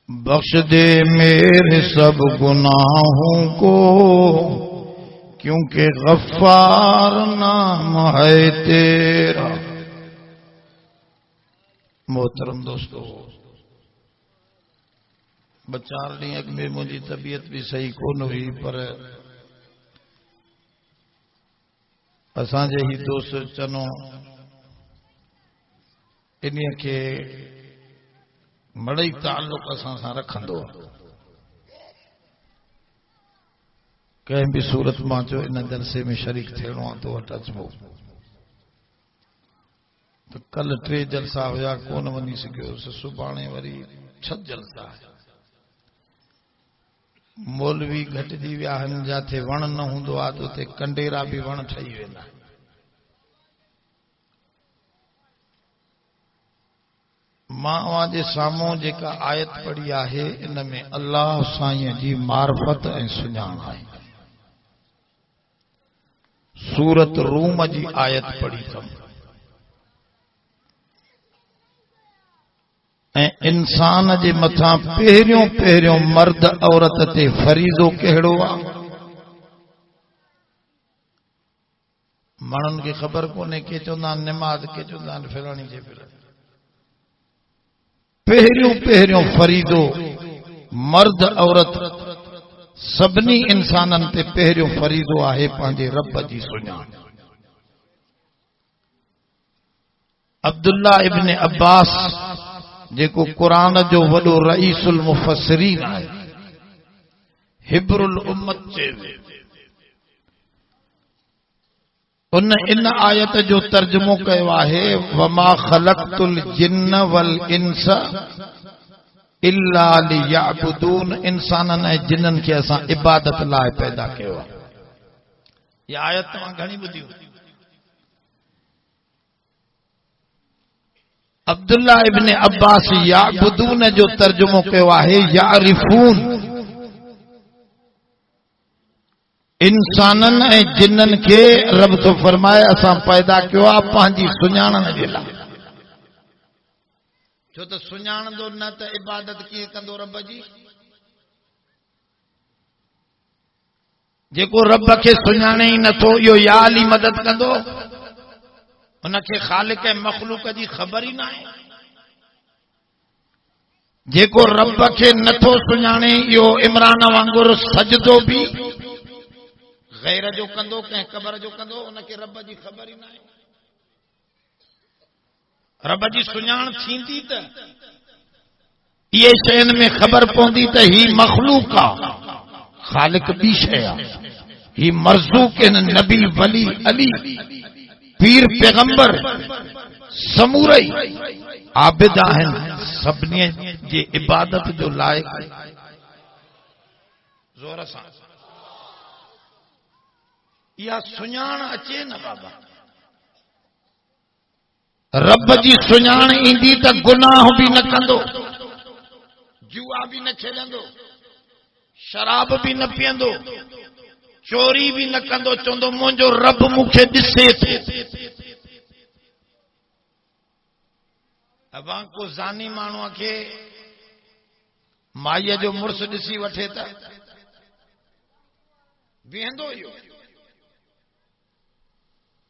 बख्श दे मेरे सब गुनाहों को, क्योंकि गफ्फार नाम है तेरा। मोहतरम दोस्तों, बचार ॾींहं अॻु में मुंहिंजी तबीयत भी सही कोन हुई, पर असांजे ही दोस्त चनो इन के मड़ई ताल्लुक़ असां सां रखंदो आहे। कंहिं भी सूरत मां जो इन जलसे में शरीक थियणो आहे तो वटि अचिबो। तो कल 3 जलसा हुया, कोन वञी सघियोसि। सुभाणे वरी 6 जलसा। मौलवी घटिजी विया आहिनि, जिथे वण न हूंदो आहे त उते कंडेरा भी वण ठही वेंदा। मां जे साम्हूं जेका आयत पढ़ी आहे, इन में अल्लाह साईं जी मार्फत ऐं सुञाण आहे। सूरत रूम जी आयत पढ़ी अथमि, ऐं इंसान जे मथां पहिरियों पहिरियों मर्द औरत ते फरीज़ो कहिड़ो आहे? माण्हुनि खे ख़बर कोन्हे, के चवंदा आहिनि निमाज़, के चवंदा आहिनि फलाणी जे फिर। पहिरियों पहिरियों फरीज़ो मर्द औरत सभिनी इंसाननि ते पहिरियों फरीज़ो आहे पंहिंजे रब जी सुञाण। अब्दुल्ला इब्न अब्बास जेको कुरान जो वॾो रईसुल मुफस्सिरीन आहे, हिब्रुल उम्मत चयो, उन इन आयत जो तर्जुमो कयो आहे, वमा ख़लक़तुल जिन्न वल इंस इल्ला लियअबुदून। इंसाननि ऐं जिन्ननि खे असां इबादत लाइ पैदा कयो आहे। इहा आयत तव्हां घणी ॿुधी? अब्दुल्ला इब्न अब्बास याबुदून जो तर्जुमो कयो आहे यारिफून। इंसाननि ऐं जिन्ननि खे रब तो फरमाए असां पैदा कयो आहे पंहिंजी सुञाणण जे लाइ। छो त सुञाणंदो न त इबादत कीअं कंदो रब जी? जेको रब खे सुञाणे ई नथो, इहो या अली मदद कंदो? उनखे ख़ालिक ऐं मख़लूक जी ख़बर ई न आहे। जेको रब खे नथो सुञाणे, इहो इमरान वांगुरु सजदो भी गैर जो कंदो, कंहिं क़बर जो कंदो, उनखे रब जी ख़बर ई न आहे। रब जी सुञाण थींदी त इहे शयुनि में ख़बर पवंदी त ही मख़लूक आहे, ख़ालिक ॿी शइ आहे। ही मरज़ूक आहिनि, नबी वली अली पीर पैगंबर समूरई आबिद आहिनि, सभिनी जे इबादत जो लाइक़। ज़ोर सां इहा सुञाण अचे न बाबा। रब जी सुञाण ईंदी त गुनाह भी न कंदो, जुआ भी न खेलंदो, शराब भी न पीअंदो, चोरी भी न कंदो। चवंदो मुंहिंजो रब मूंखे ॾिसे थो। अबां को ज़ानी माण्हूअ खे माईअ जो मुड़ुस ॾिसी वठे त बीहंदो इहो?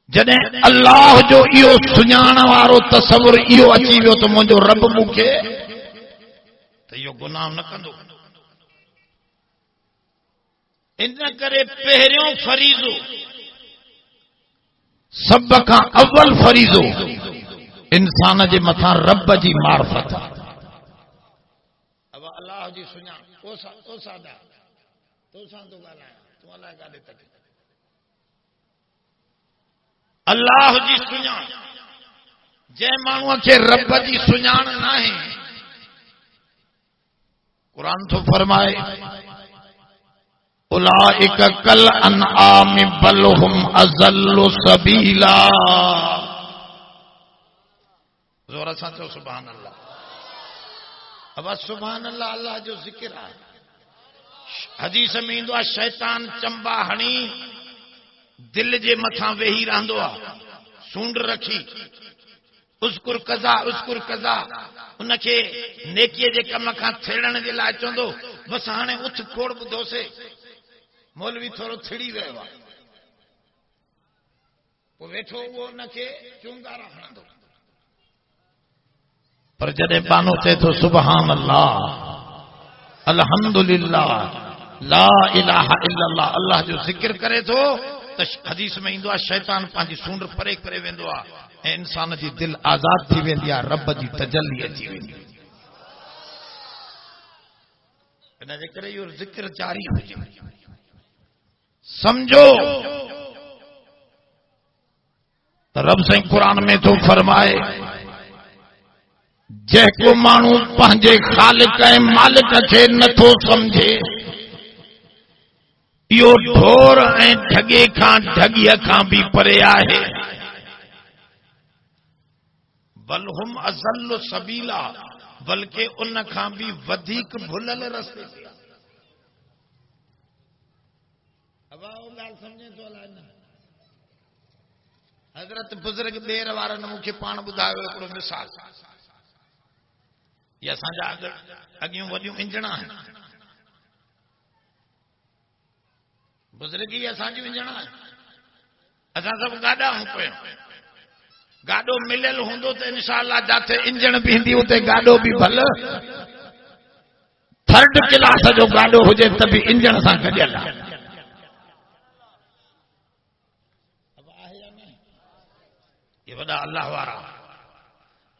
जॾहिं अल्लाह जो इहो सुञाण वारो तसवुर इहो अची वियो त मुंहिंजो रब मूंखे, त इहो गुनाह न कंदो। इन करे पहिरियों फरीज़ो, सभ खां अव्वल फरीज़ो इंसान जे मथां रब जी मार्फत। अब अल्लाह जी सुञाण। ओ सादा तो सां तो ॻाल्हायां, तूं अलाए काॾे तक। अल्लाह जी सुञाण, जंहिं माण्हूअ खे रब जी सुञाण न आहे, क़ुरान थो फरमाए उलाइक कल अनआम बल हुम अज़ल्लु सबीला। ज़ोर सां चओ सुभान अल्लाह। अब सुभान अल्लाह अल्लाह जो ज़िक्र आहे। हदीस में ईंदो आहे, शैतान चंबा हणी दिल जे मथां वेही रहंदो आहे, सूंड रखी, उस्कुर कज़ा उनखे नेकीअ जे कम खां थिड़ण जे लाइ चवंदो बस हाणे उथ खोड़ ॿुधोसे, मौलवी थोरो थिड़ी वियो आहे, पोइ वेठो उहो उनखे चुंगारा हणंदो। पर जॾहिं बानो चए थो सुभान अल्लाह अल्हम्दुलिल्लाह ला इलाहा इल्लल्लाह, अल्लाह जो ज़िक्र करे थो त हदीस में ईंदो आहे शैतान पंहिंजी सूंड परे करे वेंदो आहे ऐं इंसान जी दिलि आज़ाद थी वेंदी आहे, रब जी तजल्ली अची वेंदी। इन जे करे इहो ज़िक्र जारी हुजे। सम्झो त रब साईं क़ुरान में थो फरमाए जेको माण्हू पंहिंजे ख़ालिक ऐं मालिक खे नथो सम्झे इहो ढोर ऐं ढगे खां ढगीअ खां बि परे आहे। बल हुम अज़ल्लु सबीला, बल्कि उन खां बि वधीक भुलल रस्ते ते। अब उहो ॻाल्हि सम्झे थो अलाए न? हज़रत बुज़ुर्ग ॿेर वारनि मूंखे पाण ॿुधायो हिकिड़ो मिसाल। ये असांजा अॻियूं वॾियूं इंजण आहिनि, बुज़ुर्गी असांजियूं इंजण आहिनि। असां सभु गाॾा हूं पिया, गाॾो मिलियल हूंदो त इंशाअल्लाह जिथे इंजण बीहंदी उते गाॾो बि भल थर्ड क्लास जो गाॾो हुजे त बि इंजण सां गॾियल आहे। ये वॾा अल्लाह वारा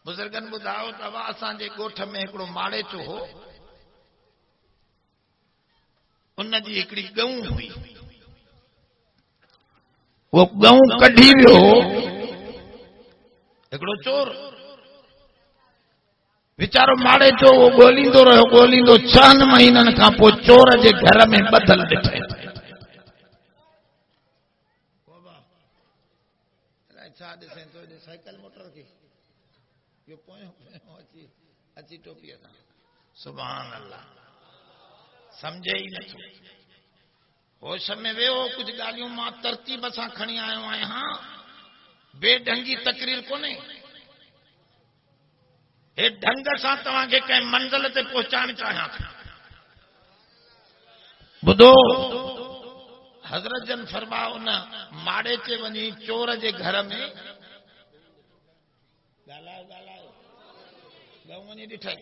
बुज़ुर्गनि ॿुधायो त असांजे ॻोठ में हिकिड़ो माड़ेचो हो, उनजी हिकिड़ी गऊं हुई। वो गऊं कढी वियो हिकिड़ो चोर, वीचारो माड़ेचो वो ॻोल्हींदो रहियो, ॻोल्हींदो 6 महीननि खां पोइ चोर जे घर में ॿधल ॾिठे। छा ॾिसें तो साइकिल मोटर खे यो पोयो अची टोपीअ सां। सुभान अल्लाह, समझे ई नथो। होश में वेहो, कुछ ॻाल्हियूं मां तरतीब सां खणी आयो आहियां। हाँ, बेढंगी तकरीर कोन्हे, हे ढंग सां तव्हांखे कंहिं मंज़िल ते पहुचाइण चाहियां थो। ॿुधो, हज़रत जन फरमायो उन माड़े ते वञी चोर जे घर में ॻाल्हायो गऊं वञी ॾिठई।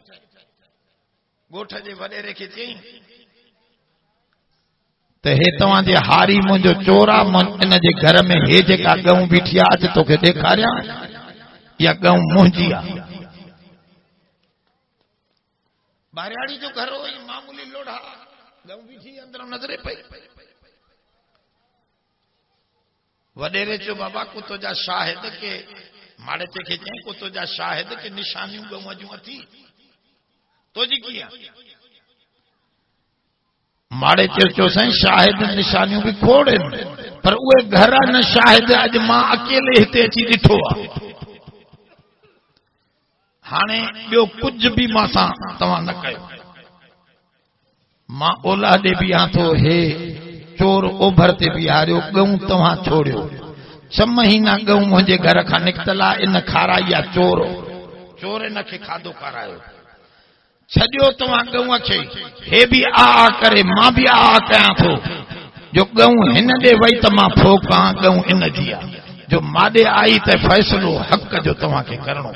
ॻोठ जे वॾेरे खे चयईं त हे तव्हांजे हारी मुंहिंजो चोर आहे, इन जे घर में हे जेका गऊं बीठी आहे अच तोखे ॾेखारियां, इहा गऊं मुंहिंजी आहे। ॿारियाड़ी जो घर हो, मामूली लोढ़ा, गऊं बीठी अंदर नज़रे पई। वडेरे चयो बाबा को तुंहिंजा शाहिद के माड़े ते खे चयईं को तुंहिंजा शाहिद के निशानियूं गऊं जूं अथी तुंहिंजी कीअं? माड़े चयो साईं शाहिद निशानियूं बि खोड़ आहिनि, पर उहे घर न शाहिद अॼु मां अकेले हिते अची ॾिठो आहे। हाणे ॿियो कुझु बि मां सां तव्हां न कयो, मां ओला ॾे बीहां थो, हे चोर ओभर ते बीहारियो, गऊं तव्हां छोड़ियो। 6 महीना गऊं मुंहिंजे घर खां निकितल आहे, इन खाराई आहे चोर, चोर इन खे खाधो खारायो। छॾियो तव्हां गऊं खे, हे बि आ करे मां बि आ कयां थो, जो गऊं हिन ॾे वई त मां फोकां, गऊं इन जी आहे, जो माॾे आई त फ़ैसिलो हक़ जो तव्हांखे करणो।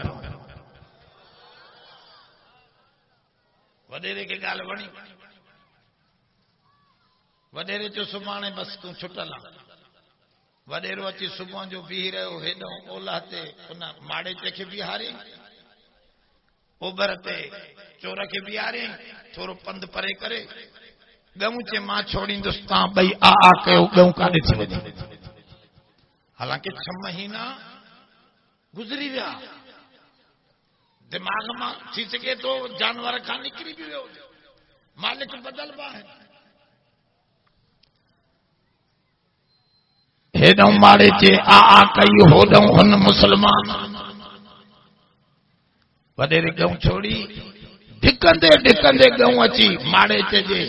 वॾेरे खे ॻाल्हि वणी, वडेरे जो सुभाणे बस तूं छुटल आहे। वडेरो अची सुबुह जो बीह रहियो हेॾो ओलह ते, उन माड़े ते खे बीहारे, ओभर ते चोर खे बीहारे, थोरो पंधु परे करे गऊं चे मां छोड़ींदुसि, तव्हां ॿई आ कयो, गऊं काॾे थी वञे। हालांकि 6 महीना गुज़री विया, दिमाग़ मां थी सघे थो जानवर खां निकिरी बि वियो, मालिक बदलबा आहिनि। हेॾो माड़े चे आ कई, होॾो हुन मुसलमान। वॾेरे गऊं छोड़ी ढिकंदे ढिकंदे गऊं अची माड़े चे जे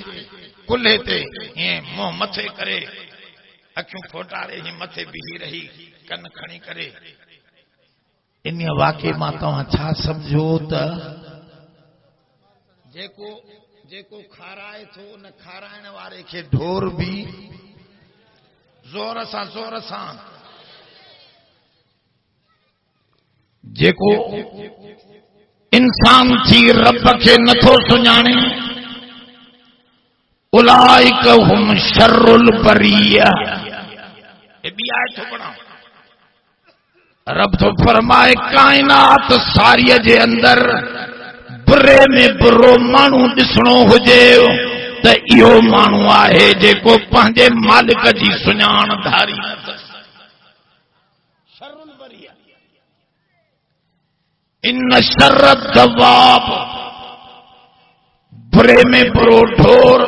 कुल्हे ते हीअं मुंहुं मथे करे, अखियूं फोटारे ही मथे बीही रही, कन खणी करे। इन वाक़े मां तव्हां छा सम्झो त जेको खाराए थो उन खाराइण वारे खे ढोर भी ज़ोर सां जेको इंसान थी रब खे नथो सुञाणे उलाइक हुम शर्रुल बरिया। ये भी आए थो पढ़ा रब तो फरमाए कायनात सारी जे अंदर बुरे में बुरो मानू दिसणो हुजे त इहो मानू आहे जेको पंहिंजे मालिक जी सुञाण धारी न अथसि। शर्रुल बरिया इन शर्र दवाब बुरे में बुरो ढोर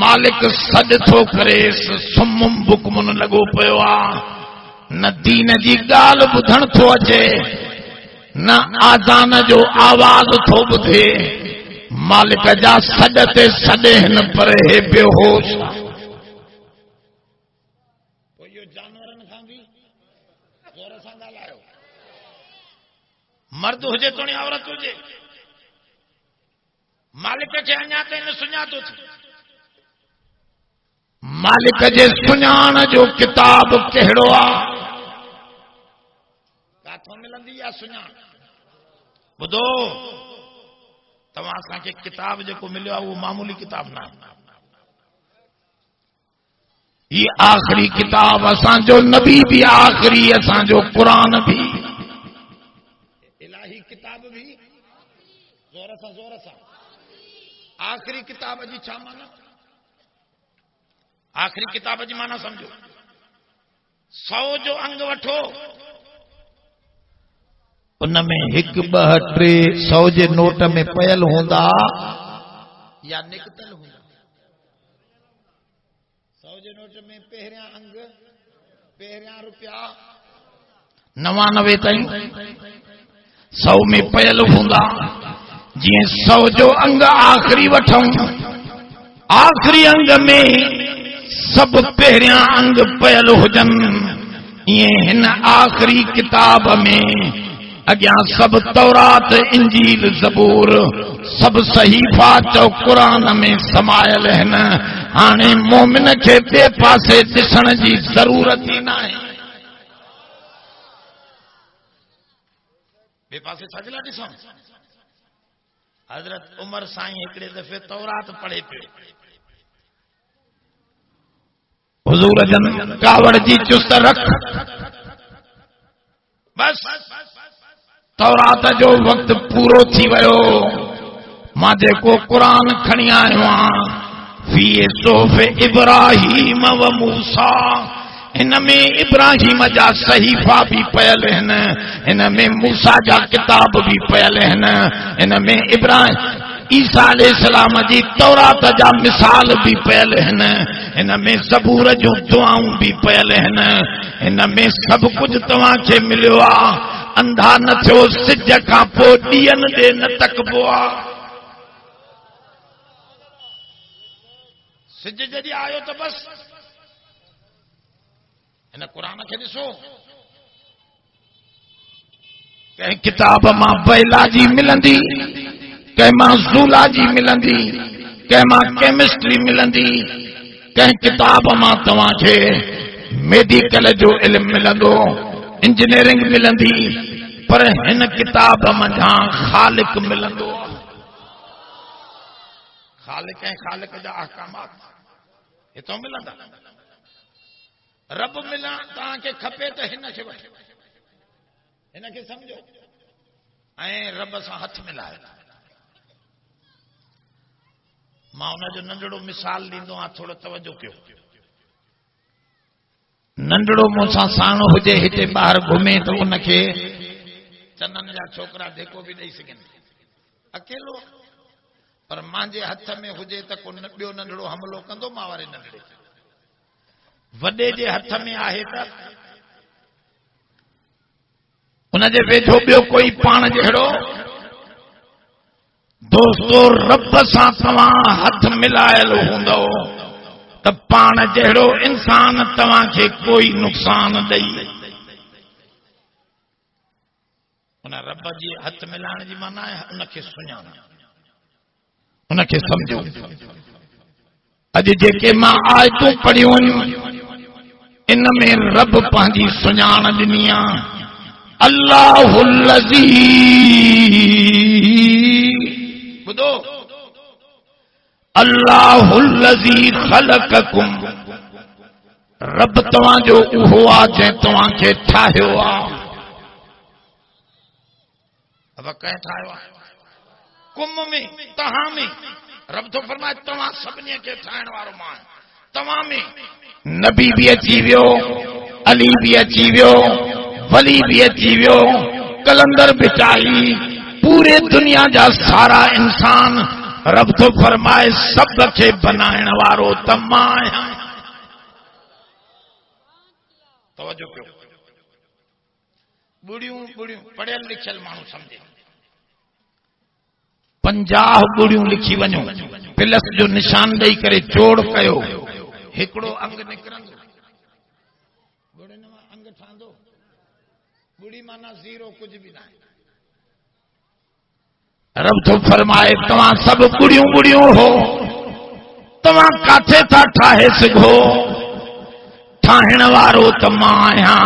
मालिक सॾ थो करेसि सुम्म बुकमुन लॻो पियो आहे न दीन जी ॻाल्हि ॿुधण थो अचे न आज़ान जो आवाज़ थो ॿुधे मालिक जा सॾ ते सॾे हिन पर हे बेहोश इहो जानवरनि खां बि ज़ोर सां ॻाल्हायो मर्द हुजे तोणी औरत हुजे मालिक खे अञा ताईं न सुञातो थी मालिक जे सुञाण जो किताब कहिड़ो आहे काथों मिलंदी आहे सुञाण ॿुधो तव्हां असांखे किताब जेको मिलियो आहे उहो मामूली किताब न आहे ही आख़िरी किताब असांजो नबी भी आख़िरी असांजो क़ुरान भी इलाही किताब भी ज़ोर सां आख़िरी किताब जी छा माना आख़िरी किताब जी माना समझो 100 जो अंग वठो उनमें 1 2 3 100 जे नोट में पयल हूंदा या निकतल हूंदा 100 जे नोट में पहिरियां अंग पहिरियां रुपया 99 ताईं 100 में पयल हूंदा जीअं 100 जो अंग आख़िरी वठूं आख़िरी अंग में सब पहिरियां अंग पयल हुजनि इएं हिन आख़िरी किताब में अॻियां सब तौरात इंजील ज़बूर सब सहीफ़ा चओ क़ुरान में समायल आहिनि हाणे मोमिन खे ॿिए पासे ॾिसण जी ज़रूरत ई न आहे ॿिए पासे छा जे लाइ ॾिसूं हज़रत उमर साईं हिकिड़े दफ़े तौरात पढ़े पियो हुजूर जन कावड़ जी चुस्त रख बस तौरात जो वक्त पूरो थी वियो मां जेको क़ुरान खणी आयो आहियां फी सोफ़ इब्राहीम व मूसा इन में इब्राहीम जा सहीफ़ा भी पयल आहिनि इन में मूसा जा किताब भी पयल आहिनि इन में इब्राहिम ईसा अलैहिस्सलाम जी तौरात जा मिसाल भी पयल आहिनि इन में ज़बूर जूं दुआऊं भी पयल आहिनि इन में सब कुछ तव्हांखे मिलियो आहे अंधा न थियो सिज खां पोइ ॾींहंनि ॾे न तकबो आहे सिज जॾहिं आयो त बस हिन क़ुरान खे ॾिसो कंहिं किताब मां बायोलॉजी मिलंदी कंहिं मां ज़ूलॉजी मिलंदी कंहिं मां केमिस्ट्री मिलंदी कंहिं किताब मां तव्हांखे मेडिकल जो इल्मु मिलंदो इंजीनियरिंग मिलंदी पर हिन किताब मंझां ख़ालिक मिलंदो ख़ालिक ऐं ख़ालिक जा अहकामात हितां मिलंदा रब मिलण तव्हांखे खपे त हिन खे वठो हिन खे सम्झो ऐं रब सां हथ मिलायो मां हुनजो नंढड़ो मिसाल ॾींदो आहियां थोरो तवजो कयो नंढड़ो मूंसां साण हुजे हिते ॿाहिरि घुमे त उनखे चननि जा छोकिरा धिको बि ॾेई सघनि अकेलो पर मुंहिंजे हथ में हुजे त को ॿियो नंढड़ो हमिलो कंदो मां वारे नंढड़े वॾे जे हथ में आहे त उनजे वेझो ॿियो कोई पाण जहिड़ो दोस्तो रब सां तव्हां हथ मिलायल हूंदो त पाण जहिड़ो इंसान तव्हांखे कोई नुक़सान ॾेई उन रब जी हथ मिलाइण जी माना आहे उनखे सुञाण उनखे समझो। अॼु जेके मां आयतूं पढ़ियूं इन में रब पंहिंजी सुञाण ॾिनी आहे। अल्लाहुल्लज़ी, ॿुधो, अल्लाहुल्लज़ी ख़लक़कुम, रब तव्हांजो उहो आहे जंहिं तव्हांखे ठाहियो आहे। अब कंहिं ठाहियो आहे? कुम में, तव्हां में। रब तो फरमाए तव्हां सभिनी खे ठाहिण वारो मां आहियां। तव्हां में नबी भी अची वियो, अली भी अची वियो, वली भी अची वियो, कलंदर बिचाई, पूरे दुनिया जा सारा इंसान। रब तो फरमाए सब खे बनाइण वारो त मां आहियां। तवजो कयो। बुढ़ियूं बुढ़ियूं पढ़ियल लिखियल माण्हू समझे। 50 बुढ़ियूं लिखी वञो, प्लस जो निशान ॾेई करे जोड़ कयो, हिकिड़ो अंग निकिरंदो। बुढ़े न अंग ठहंदो। बुढ़ी माना ज़ीरो, कुछ भी ना। रब तो फरमाए तव्हां सब बुढ़ियूं बुढ़ियूं हो, तव्हां काथे था ठाहे सघो? ठाहिण वारो त मां आहियां।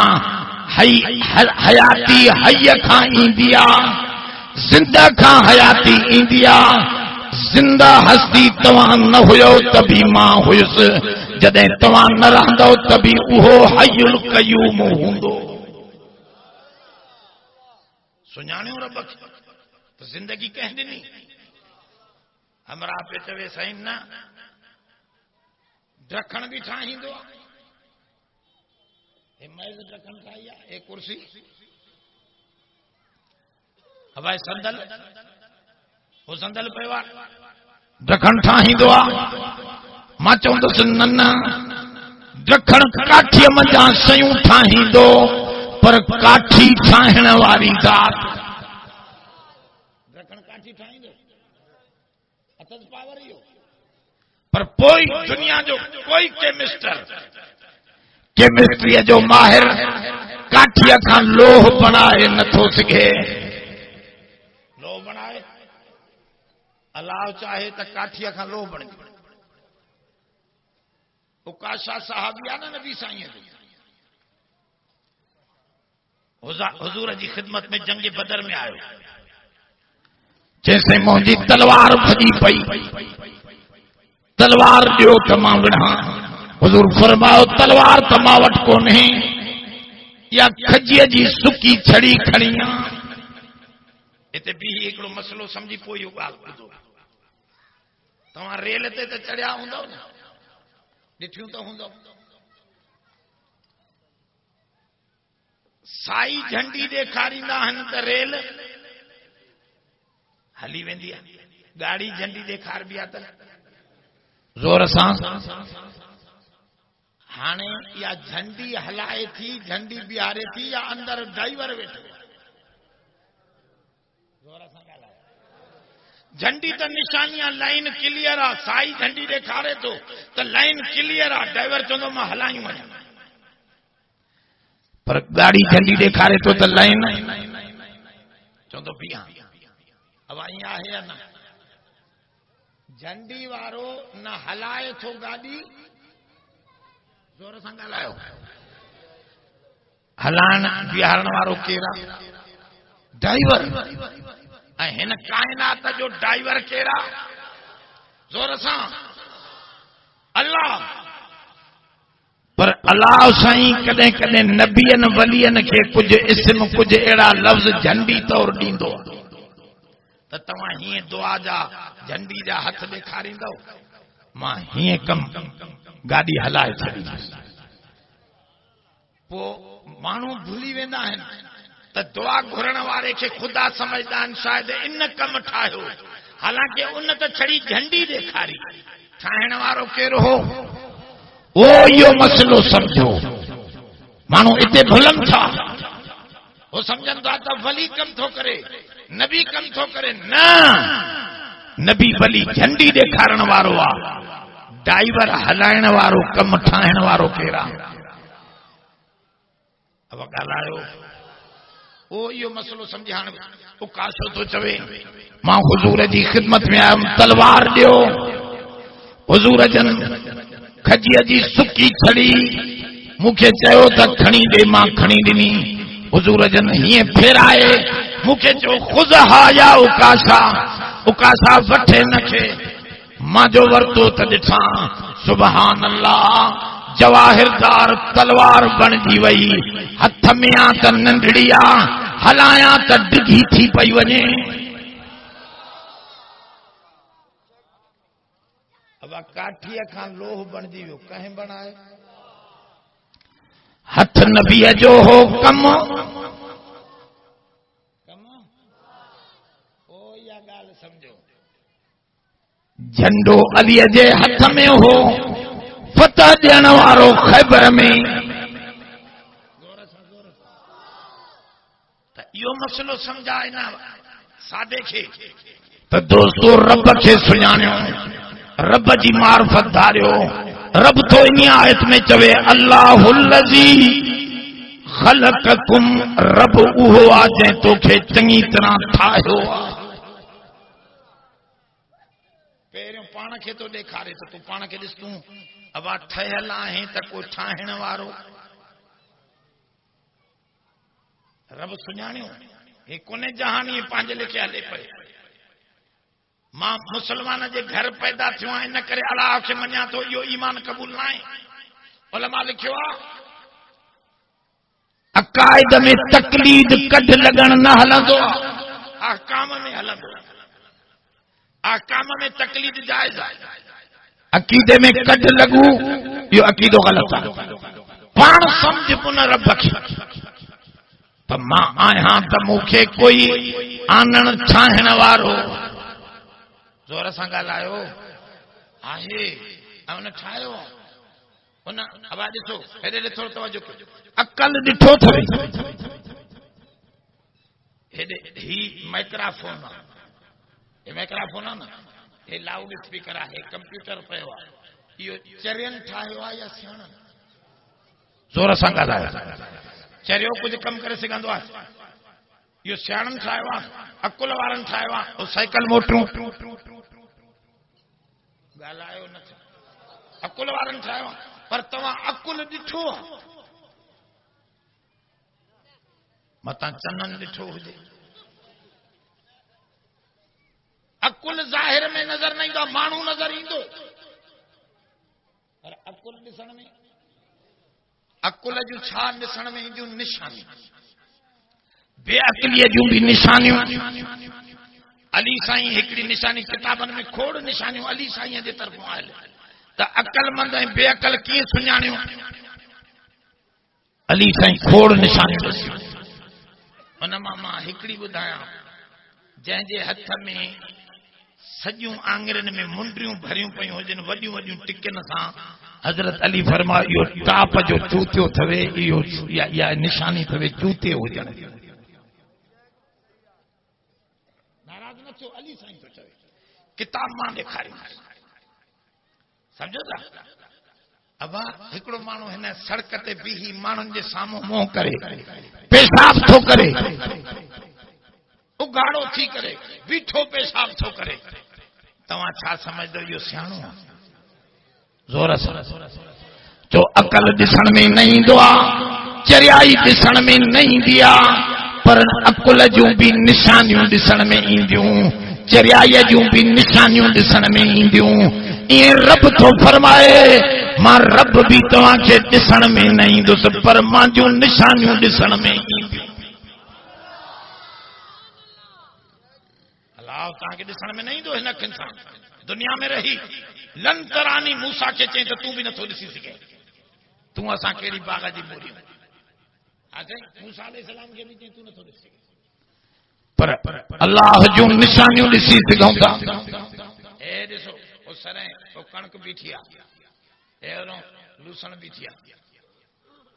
हयाती हय खां ईंदी आहे, ज़िंदा खां हयाती ईंदी आहे। ज़िंदा हस्ती तव्हां न हुयो त बि मां हुयुसि, जॾहिं तव्हां न रहंदो त बि उहो हयुल क़यूम हूंदो। सुञाणियो रब खे त ज़िंदगी कंहिं ॾिनी? हमरा पे चवे साईं न ढकण बि ठाहींदो आहे। मेज़ ढकण ठाही आहे, ए कुर्सी, हवाए संदल, वो संदल पियो आहे, ढकण ठाहींदो आहे। मां चवंदुसि न न, ढकण काठीअ मंझां शयूं ठाहींदो, पर काठी ठाहिण वारी ज़ात। ढकण काठी ठाहींदो, अथसि पावर इहो। पर पोइ दुनिया जो कोई केमिस्ट्रीअ जो माहिर काठीअ खां लोह बनाए नथो सघे। लोह बनाए, अलाह चाहे त काठीअ खां लोह बणे। उकाशा साहबी आहे न नबी साईं जो, हुजूर जी ख़िदमत में जंग बदर में आयो। जैसे मुंहिंजी तलवार भॼी पई, तलवार ॾियो त मां विढ़ां। हुजूर फरमायो तलवार त मां वटि कोन्हे, या खजीअ जी सुकी छड़ी खणी आ। हिते बि हिकिड़ो मसलो समझी पोइ इहो ॻाल्हि ॿुधो। तव्हां रेल ते त चढ़िया हूंदव न, ॾिठियूं त हूंदव। साई झंडी ॾेखारींदा आहिनि त रेल हली वेंदी आहे। गाड़ी झंडी ॾेखारबी आहे त ज़ोर सां। हाणे या झंडी हलाए थी, झंडी बीहारे थी, या अंदर ड्राइवर वेठो। ज़ोर सां ॻाल्हायो। झंडी त निशानी आहे, लाइन क्लियर आहे। साई झंडी ॾेखारे थो त लाइन क्लियर आहे, ड्राइवर चवंदो मां हलायूं वञा। पर गाड़ी झंडी ॾेखारे थो त लाइन चवंदो बीहा। अब ईअं आहे या न? झंडी वारो न हलाए थो गाॾी, ज़ोर सां ॻाल्हायो। हलाइण बीहारण वारो केरु आहे? ड्राइवर। ऐं हिन काइनात जो ड्राइवर केरु आहे? ज़ोर सां अल्लाह। पर अल्लाह साईं कॾहिं कॾहिं नबियनि वलियनि खे कुझु इस्म, कुझु अहिड़ा लफ़्ज़ झंडी तौर ॾींदो त तव्हां हीअं दुआ जा झंडी जा हथ ॾेखारींदव, मां हीअं कमु गाॾी हलाए छॾींदुसि। पोइ माण्हू भुली वेंदा आहिनि त दुआ घुरण वारे खे ख़ुदा समझदा आहिनि, शायदि इन कमु ठाहियो। हालांकि उन त छड़ी झंडी ॾेखारी, ठाहिण वारो केरु हो? ओ इहो मसलो समझो। माण्हू हिते भुलनि था, वो समझनि था त वली कम थो करे, नबी कम थो करे। न, नबी वली झंडी ॾेखारण वारो आहे, ड्राइवर हलाइण वारो, कम ठाहिण वारो केरु आहे? अब ॻाल्हायो। ओ यो मसलो समझ हाणे ओ काशो तो चवे मां हुजूर जी खिदमत में आयम तलवार दियो हुजूर जन खजीअ जी सुकी छड़ी मुखे चयो त खणी दे मां खणी दिनी हुजूर जन हिए फेराए मुखे चयो खुज़हा या उकाशा वठे नखे मां जो वरतो त ॾिठा सुभान अल्लाह जवाहिरदार तलवार बणजी वई हथ में आ त नंढड़ी आ हलाया त डिघी थी पई वञे अब काठीअ खां लोह बणजी वियो कंहिं बणाए हथ नबीअ जो हो कम ओ या ॻाल्हि समझो झंडो अलीअ जे हथ में हो फतह ॾियण वारो ख़ैबर में त इहो मसलो समझाए न सादे खे त दोस्तो रब खे सुञाणियो रब जी मार्फत धारियो रब तो इन आयत में चवे अल्लाहुल्लज़ी ख़लक़कुम रब उहो आ जंहिं तोखे चङी तरह ठाहियो आहे पहिरियों पाण खे तो ॾेखारे त तूं पाण खे ॾिस तूं अब ठहियल आहे त को ठाहिण वारो रब सुञाणियो हे कोने जहानी पंहिंजे लेखे हले पए मां मुसलमान जे घर पैदा थियो आहियां इन करे अलाह खे मञा थो इहो ईमान क़बूल न आहे उलमा लिखियो आहे अकाइद में तकलीद कढ लगण न हलंदो अहकाम में हलंदो अहकाम में तकलीद जायज़ आहे अकीदे में कढ लगू इहो अकीदो ग़लत आहे पाण समझ पुन रब खे त मां आहियां त मूंखे कोई आनण ठाहिण वारो जोर सां ॻाल्हायो आहे ऐं उन ठाहियो उन आवाज़ ॾिठो हेॾे ॾिठो तवजो अकल ॾिठो अथई हेॾे ही माइक्रोफोन आहे हे माइक्रोफोन आहे न हे लाउड स्पीकर आहे कंप्यूटर पियो आहे इहो चरियनि ठाहियो आहे या सियाणनि जोर सां ॻाल्हायो चरियो कुझु कमु करे सघंदो आहे इहो सियाणनि ठाहियो आहे अकुल वारनि ठाहियो आहे साइकिल मोटरूं ॻाल्हायो न अकुल वारनि ठाहियो आहे पर तव्हां अकुल ॾिठो आहे मतां चननि ॾिठो हुजे अकुल ज़ाहिर में नज़र न ईंदो माण्हू नज़र ईंदो पर अकुल ॾिसण में अकुल जूं छा ॾिसण में ईंदियूं निशानियूं बेअक़लीअ जूं बि निशानियूं अली साईं हिकिड़ी निशानी किताबनि में खोड़ निशानियूं अली साईं जे तरफ़ां आयल त अकलमंद ऐं बेअक़ल कीअं सुञाणियूं अली साईं खोड़ निशानियूं ॾिसियूं उन मां हिकिड़ी ॿुधायां जंहिंजे हथ में सॼियूं आङिरनि में मुंडियूं भरियूं पयूं हुजनि वॾियूं वॾियूं टिकनि सां हज़रत अली फरमायो इहो टाप जो चूतियो थवे इहो या निशानी थवे चूते हुजण नाराज़ न थियो अली साईं तो चवे किताब मां ॾेखारियो सम्झो था अब हिकिड़ो माण्हू हिन सड़क ते बीही माण्हुनि जे साम्हूं मुंहुं करे पेशाब थो करे उघाड़ो थी करे बीठो पेशाब थो करे तव्हां छा समझदो इहो सियाणो आहे ज़ोर सां जो अकल ॾिसण में न ईंदो आहे चरियाई ॾिसण में न ईंदी आहे पर अकुल जूं बि निशानियूं ॾिसण में ईंदियूं चरियाईअ जूं बि निशानियूं ॾिसण में ईंदियूं ईअं रब थो फरमाए मां रब बि तव्हांखे ॾिसण में न ईंदुसि पर मां जूं निशानियूं ॾिसण में ईंदियूं अलाह तव्हांखे ॾिसण में न ईंदो हिन अखियुनि सां दुनिया में रही लंतरानी मूसा खे चई त तूं बि नथो ॾिसी सघे तूं असां कहिड़ी बाग जी बोरियूं मूसा अलैहिस्सलाम खे बि चई तूं नथो ॾिसी सघे पर अल्लाह जूं निशानियूं ॾिसी सघूं था ए ॾिसो ओ सरें ओ कणक बीठी आहे अहिड़ो लूसण बीठी आहे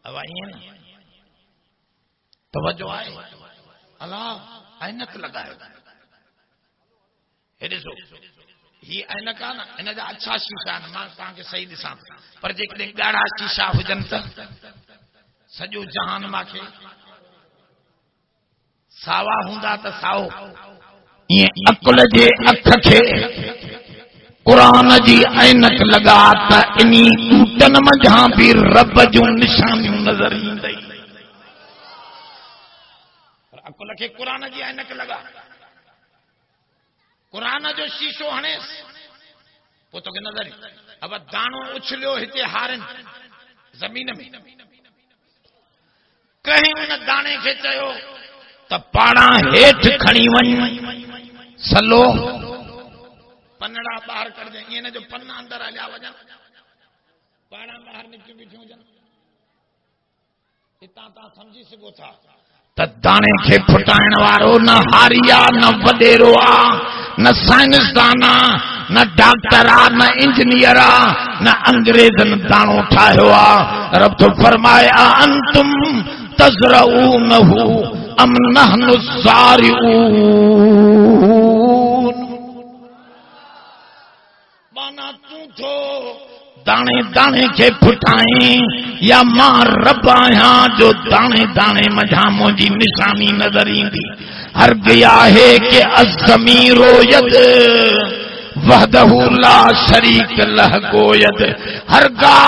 अब ईअं न तवजो आहे अल्लाह ऐनक लॻायो हे ॾिसो ही ऐनक आहे न हिन जा अच्छा शीशा आहिनि मां तव्हांखे सही ॾिसां पर जेकॾहिं ॻाढ़ा शीशा हुजनि त सॼो जहान मूंखे सावा हूंदा त साओ ये अकुल जे अख खे कुरान जी ऐनक लगा त इनी टूटन मंझां भी रब जूं निशानियूं नज़र ईंदई। अकुल खे कुरान जी ऐनक लगा, कुरान जो शीशो हणेस पोइ तोखे नज़र। अब दाणो उछलियो हिते हारन ज़मीन में, कहीं उन दाणे खे चयो त पाणा हेठ खणी वञ, सलो पनड़ा ॿाहिरि कढजे, ईअं न जो पन अंदर हलिया वञनि, पाणा ॿाहिरि निकिरी बीठियूं हुजनि। हितां तव्हां सम्झी सघो था त दाणे खे फुटाइण वारो न हारी आहे, न वॾेरो आहे, न साइंसदान आहे, न डॉक्टर आहे, न इंजीनियर आहे, न अंग्रेज़नि दाणो ठाहियो आहे। रब तो फरमाए अंतुम तज़रऊनहु अम नहनु ज़ारिऊन। माना तू थो दाणे दाणे के फुटाई या मां रब आहियां जो दाणे दाणे मंझां मुंहिंजी निशानी नज़र ईंदी। हर गया है कि अज़मीरो यद वहदहु ला शरीक लह गोयद। हर गा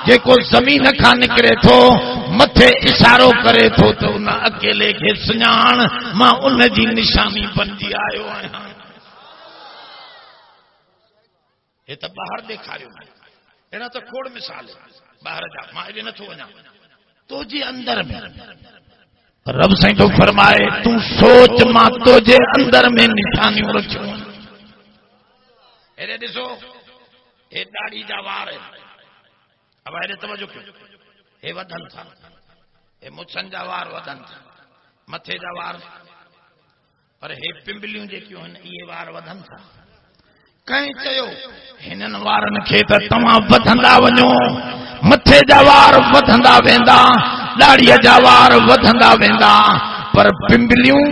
जेको ज़मीन खां निकिरे थो मथे इशारो करे थो त उन अकेले खे सुञाण, मां उन जी निशानी बणिजी आयो आहियां। हे त ॿाहिरि ॾेखारियो, अहिड़ा त खोड़ मिसाल ॿाहिरि जा, मां हेॾे नथो वञा। तुंहिंजे अंदर में रब साईं तो फरमाए तूं सोच, मां तुंहिंजे अंदर में निशानियूं रखियूं। हेॾे ॾिसो, हे ॾाढ़ी जा वार आहिनि, अब हेॾे तवजो कयो, हे वधनि था, हे मुछनि जा वार वधनि था, मथे जा वार, पर हे पिंबलियूं जेकियूं आहिनि इहे वार वधनि था। कंहिं चयो हिननि वारनि खे त तव्हां वधंदा वञो, मथे जा वार वधंदा वेंदा, ॾाढ़ीअ जा वार वधंदा वेंदा, पर पिंबलियूं।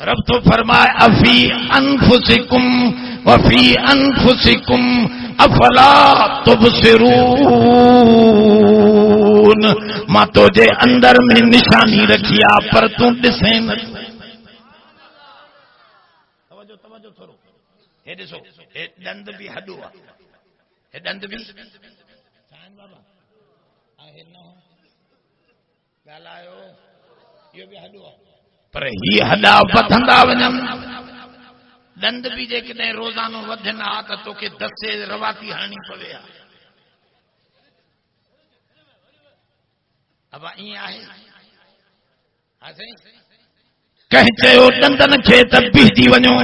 रब तो फरमाए अफी अनफुसिकुम वफी अनफुसिकुम अफला तुबसिरून। मां तुझे अंदर में निशानी रखी आ पर तू ॾिसे न। तवजो थोरो, हे ॾिसो, हे ॾंद बि हॾो आहे, हे ॾंद बि साईं बाबा आहे न ॻाल्हायो, इहो बि हॾो आहे, पर ही हॾा वधंदा वञनि। ॾंद बि जेकॾहिं रोज़ानो वधनि हा त तोखे दसे रवाती हणणी पवे हा। अब ईअं आहे, कंहिं चयो ॾंदनि खे त बीहजी वञो,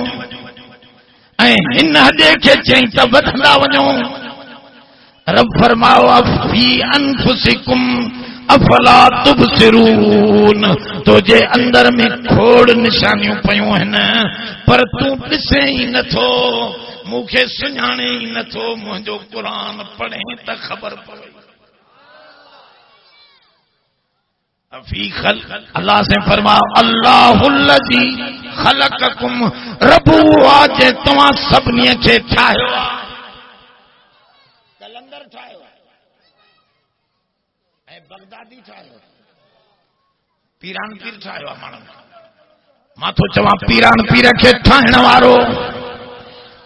ऐं हिन हॾे खे चई त वधंदा वञो। रब फरमाओ अफी अनफुसिकुम अफला तुबसिरून। तुझे अंदर में खोड़ निशानियूं पयूं आहिनि, पर तूं ॾिसे ई नथो, मूंखे सुञाणे ई नथो। मुंहिंजो क़ुरान पढ़े त ख़बर पवे। अफी खल्क़, अल्लाह से फरमाओ अल्लाहुल्लज़ी ख़लक़कुम। रब आ जे तव्हां सभिनी खे ठाहियो आहे, कलंदर ठाहियो ऐं बगदादी ठाहियो, पीरान पीर ठाहियो आहे माण्हुनि। मां थो चवां पीरान पीर खे ठाहिण वारो,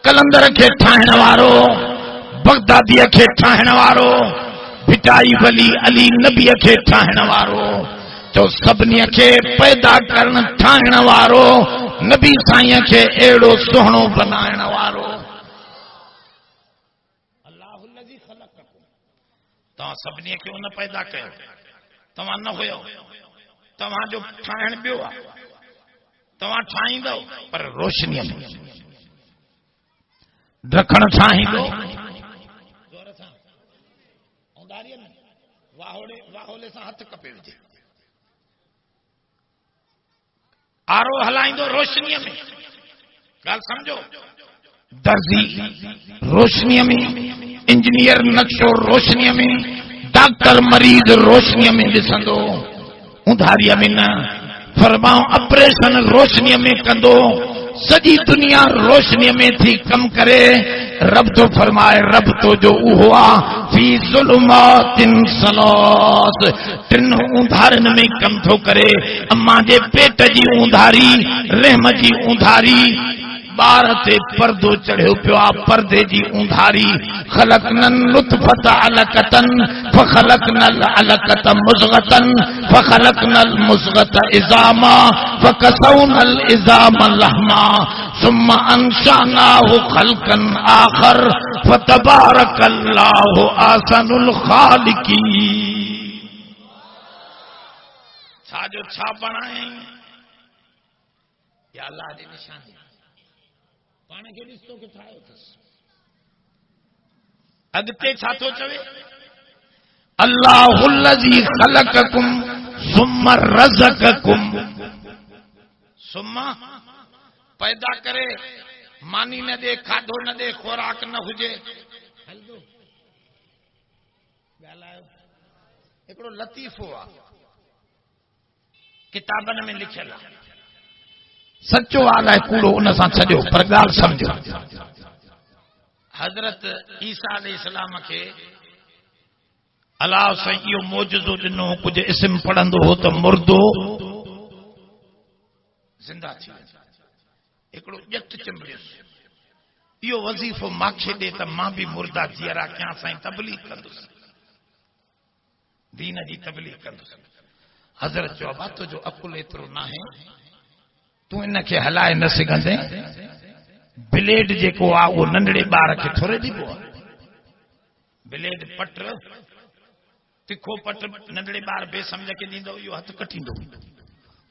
कलंदर खे ठाहिण वारो, बगदादीअ खे ठाहिण वारो, भिटाई वली अली नबीअ खे ठाहिण वारो, तो सभिनी खे पैदा करण ठाहिण वारो, नबी साईं खे अहिड़ो सुहिणो बनाइण वारो। अल्लाहुल्लज़ी ख़लक़कुम, तव्हां सभिनी खे उन पैदा कयो, तव्हां न हुयो, तव्हांजो ठाहिण ॿियो आहे। तव्हां ठाहींदव पर रोशनीअ में, ढकण ठाहींदो जोर सां, औंधारीअ में, वाहोले सां हथ कपे विझे, आरो हलाईंदो रोशनीअ में। ॻाल्हि सम्झो, दर्जी रोशनीअ में, इंजीनियर नक्शो रोशनीअ में, डॉक्टर मरीज़ रोशनीअ में ॾिसंदो, उधारीअ में न। फरमाओ ऑपरेशन रोशनीअ में कंदो, सॼी दुनिया रोशनीअ में थी कम करे, रब तो फरमाए रब तो जो हुआ फी ज़ुलुमातिन सलास, टिन ऊंधारन में कम थो करे। अम्मा जे पेट जी ऊंधारी, रहम जी ऊंधारी, बार ते पर्दो चढ़ियो पियो आहे, पर्दे जी ऊंधारी। ख़लक़नल नुतफ़त अलक़तन फ़ख़लक़नल अलक़त मुज़ग़तन फ़ख़लक़नल मुज़ग़त इज़ामा फ़कसौनल इज़ाम लहमा सुम्मा अंशानाहु ख़ल्क़न आख़र फ़तबारकल्लाहु ahsanul ख़ालिक़ीन। छा जो छा बणाए या अल्लाह जी निशानी पाण खे ॾिसतो के ठाहियो अथसि। अॻिते छा थो चवे, अल्लाहुल्लज़ी ख़लक़कुम सुम्मा रज़क़कुम, सुम्मा पैदा करे, मानी न दे, खाधो न दे, खुराक न हुजे, हलंदो ॻाल्हायो। हिकिड़ो लतीफ़ो आहे किताबनि में लिखियल आहे, सचो आलाए कूड़ो उन सां छॾियो पर ॻाल्हि सम्झो। हज़रत ईसा अलैहिस्सलाम खे अलाह साईं इहो मौजज़ो ॾिनो, कुझु इस्म पढ़ंदो हो त मुर्दो ज़िंदा थी वञे। हिकिड़ो ॼट चिंबड़ियुसि, इहो वज़ीफ़ो मूंखे ॾे त मां बि मुर्दा जीअरा कयां साईं, तबलीग कंदुसि, दीन जी तबलीग कंदुसि। हज़रत चयो अबा तुंहिंजो अकुल एतिरो न आहे, तूं इनखे हलाए न सघंदे। ब्लेड जेको आहे उहो नंढड़े ॿार खे थोरे ॾिबो आहे। ब्लेड पट, तिखो पट नंढड़े ॿार बेसमझ खे ॾींदो, इहो हथु कटींदो,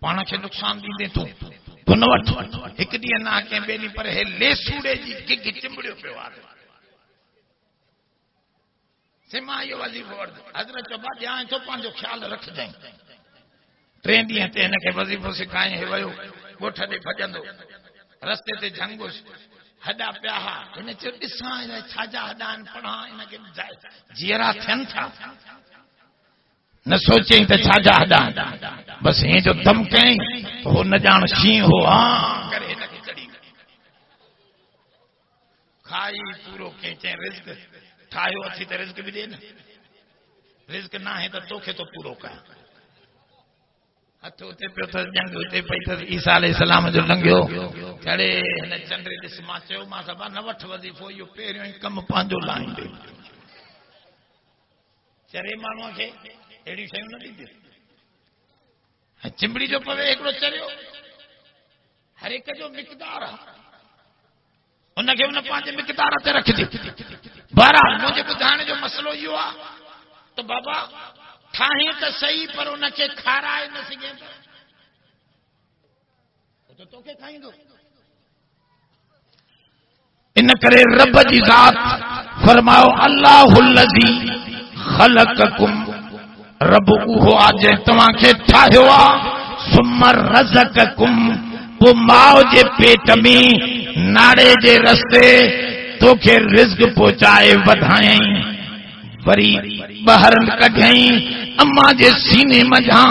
पाण खे नुक़सान ॾींदे तूं न वठ। हिकु ॾींहुं न कंहिं ॿिए ॾींहुं पर हे लेसूड़े जी गिग चिंबड़ियो पियो आहे। मां इहो वज़ीफ़ो वठंदो। हज़रत चयो ॼाण थो, पंहिंजो ख़्यालु रखजांइ। 3 ॾींहं ते हिनखे वज़ीफ़ो सिखायईं, हे वियो ॻोठ ॾे भॼंदो, रस्ते ते झंगुस, हॾा पिया हा। हिन चयो ॾिसां छाजा हॾा आहिनि, पढ़ां हिनखे जीअरा थियनि था। न सोचईं त छाजा हॾा, बसि हीअं जो दम कयईं, हो न ॼाण शींहं हो, हा करे हिनखे चढ़ी खाई पूरो कयईं। चई रिज़्क ठाहियो अथई त रिज़्क बि ॾे न, रिज़्क न आहे त तोखे तो पूरो कयां। हथ उते पियो अथसि, जंग उते पई अथसि, ईसा अलैहिस्सलाम जो लंघियो, चढ़े हिन चंडे ॾिस। मां चयो मां सबा न वठ वज़ीफ़ो, इहो पहिरियों ई कमु पंहिंजो लाहींदे। चरे माण्हूअ खे अहिड़ी शयूं न ॾींदियूं। चिंबड़ी जो पवे हिकिड़ो चरियो, हर हिक जो मिक़दार आहे, उनखे उन पंहिंजे मिक़दार ते रखिजे। बहरहाल मुंहिंजे ॿुधाइण जो मसइलो इहो आहे त बाबा ठाहे त सही, पर उनखे खाराए न सघे त तोखे खाईंदो। इन करे रब जी ज़ात फरमायो अल्लाहुल्लज़ी ख़लक़कुम, रब उहो आहे जंहिं तव्हांखे ठाहियो आहे। सुम्मा रज़क़कुम, पोइ माउ जे पेट में नाड़े जे रस्ते तोखे रिज़्क पहुचाए वधायईं, वरी ॿाहिरि कढियईं, अम्मा जे सीने मझां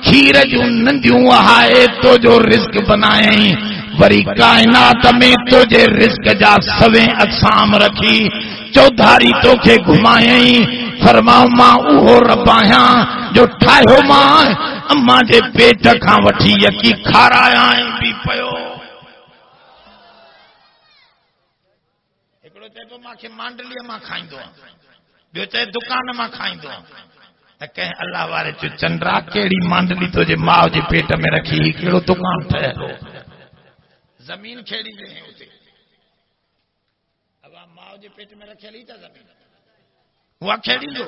खीर जूं नंदियूं वहाए तुंहिंजो रिज़्क बनायईं, वरी काइनात में तुंहिंजे रिज़्क जा सवें अक़साम रखी चौधारी तोखे घुमायईं। फरमाऊं मां उहो रब आहियां जो ठाहियो मां अम्मा जे पेट खां वठी यकी खारायां बि पियो। हिकिड़ो चए पियो मूंखे मांडलीअ मां खाईंदो आहे, ॿियो चए दुकान मां खाईंदो आहे। त कंहिं अल्लाह वारे चयो चंद्रा कहिड़ी मांडली तुंहिंजे माउ जे पेट में रखी, कहिड़ो दुकान ठहियो, ज़मीन खेड़ी जंहिं उते अब माउ जे पेट में रखियल ई त ज़मीन उहा खेड़ींदो,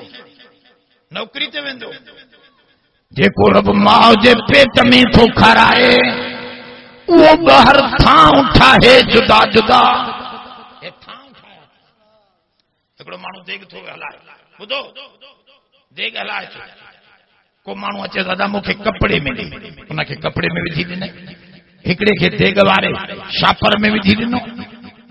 नौकरी ते वेंदो। जेको रब माउ जे पेट में थो खाराए उहो ॿाहिरि थां ठाहे जुदा जुदा। हिकिड़ो माण्हू देग थो हलाए, ॿुधो देग हलाए थो, को माण्हू अचे दादा मूंखे कपिड़े में ॾे, उनखे कपिड़े में विझी ॾिनई। हिकिड़े खे देग वारे शापर में विझी ॾिनो,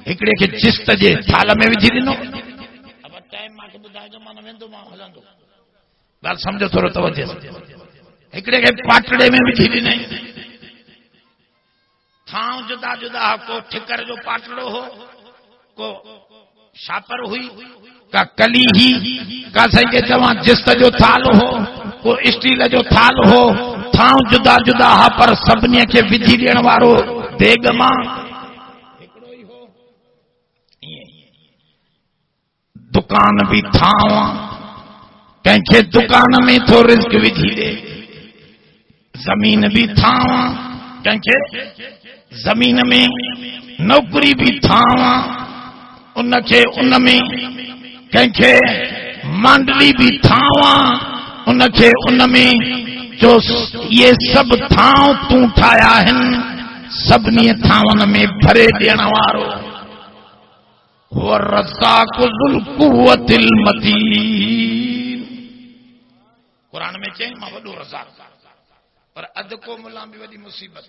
हिकिड़े खे चिस्त जे थाल में विझी ॾिनो। अब टाइम मूंखे ॿुधाइजो, मां न वेंदो, मां हलंदो। ॻाल्हि सम्झो थोरो तवजो। हिकिड़े खे पाटड़े में विझी ॾिनई, थां जुदा जुदा, को ठिकर जो पाटड़ो हो, को शापर हुई का कली ही का सही चवा जिस्त जो थाल हो को स्टील जो थाल हो थाव जुदा जुदा हा पर सभिनी खे विझी ॾियण वारो देग मां हिकिड़ो ई हो। दुकान भी थाव कंहिंखे दुकान में थो रिस्क विझी ॾे, जमीन भी थाव कंहिंखे जमीन में नौकरी भी थाव उनखे उन में कंहिंखे मांडली भी थाव उनखे उन में जो ये सब थाव तूं ठाया आहिनि सभिनी थावनि में भरे ॾियण वारो हुव रज़्ज़ाक़ु ज़ुल क़ुव्वतिल मतीन। कुरान में चई मां वॾो रज़ाक़ पर अधु को मुला बि वॾी मुसीबत।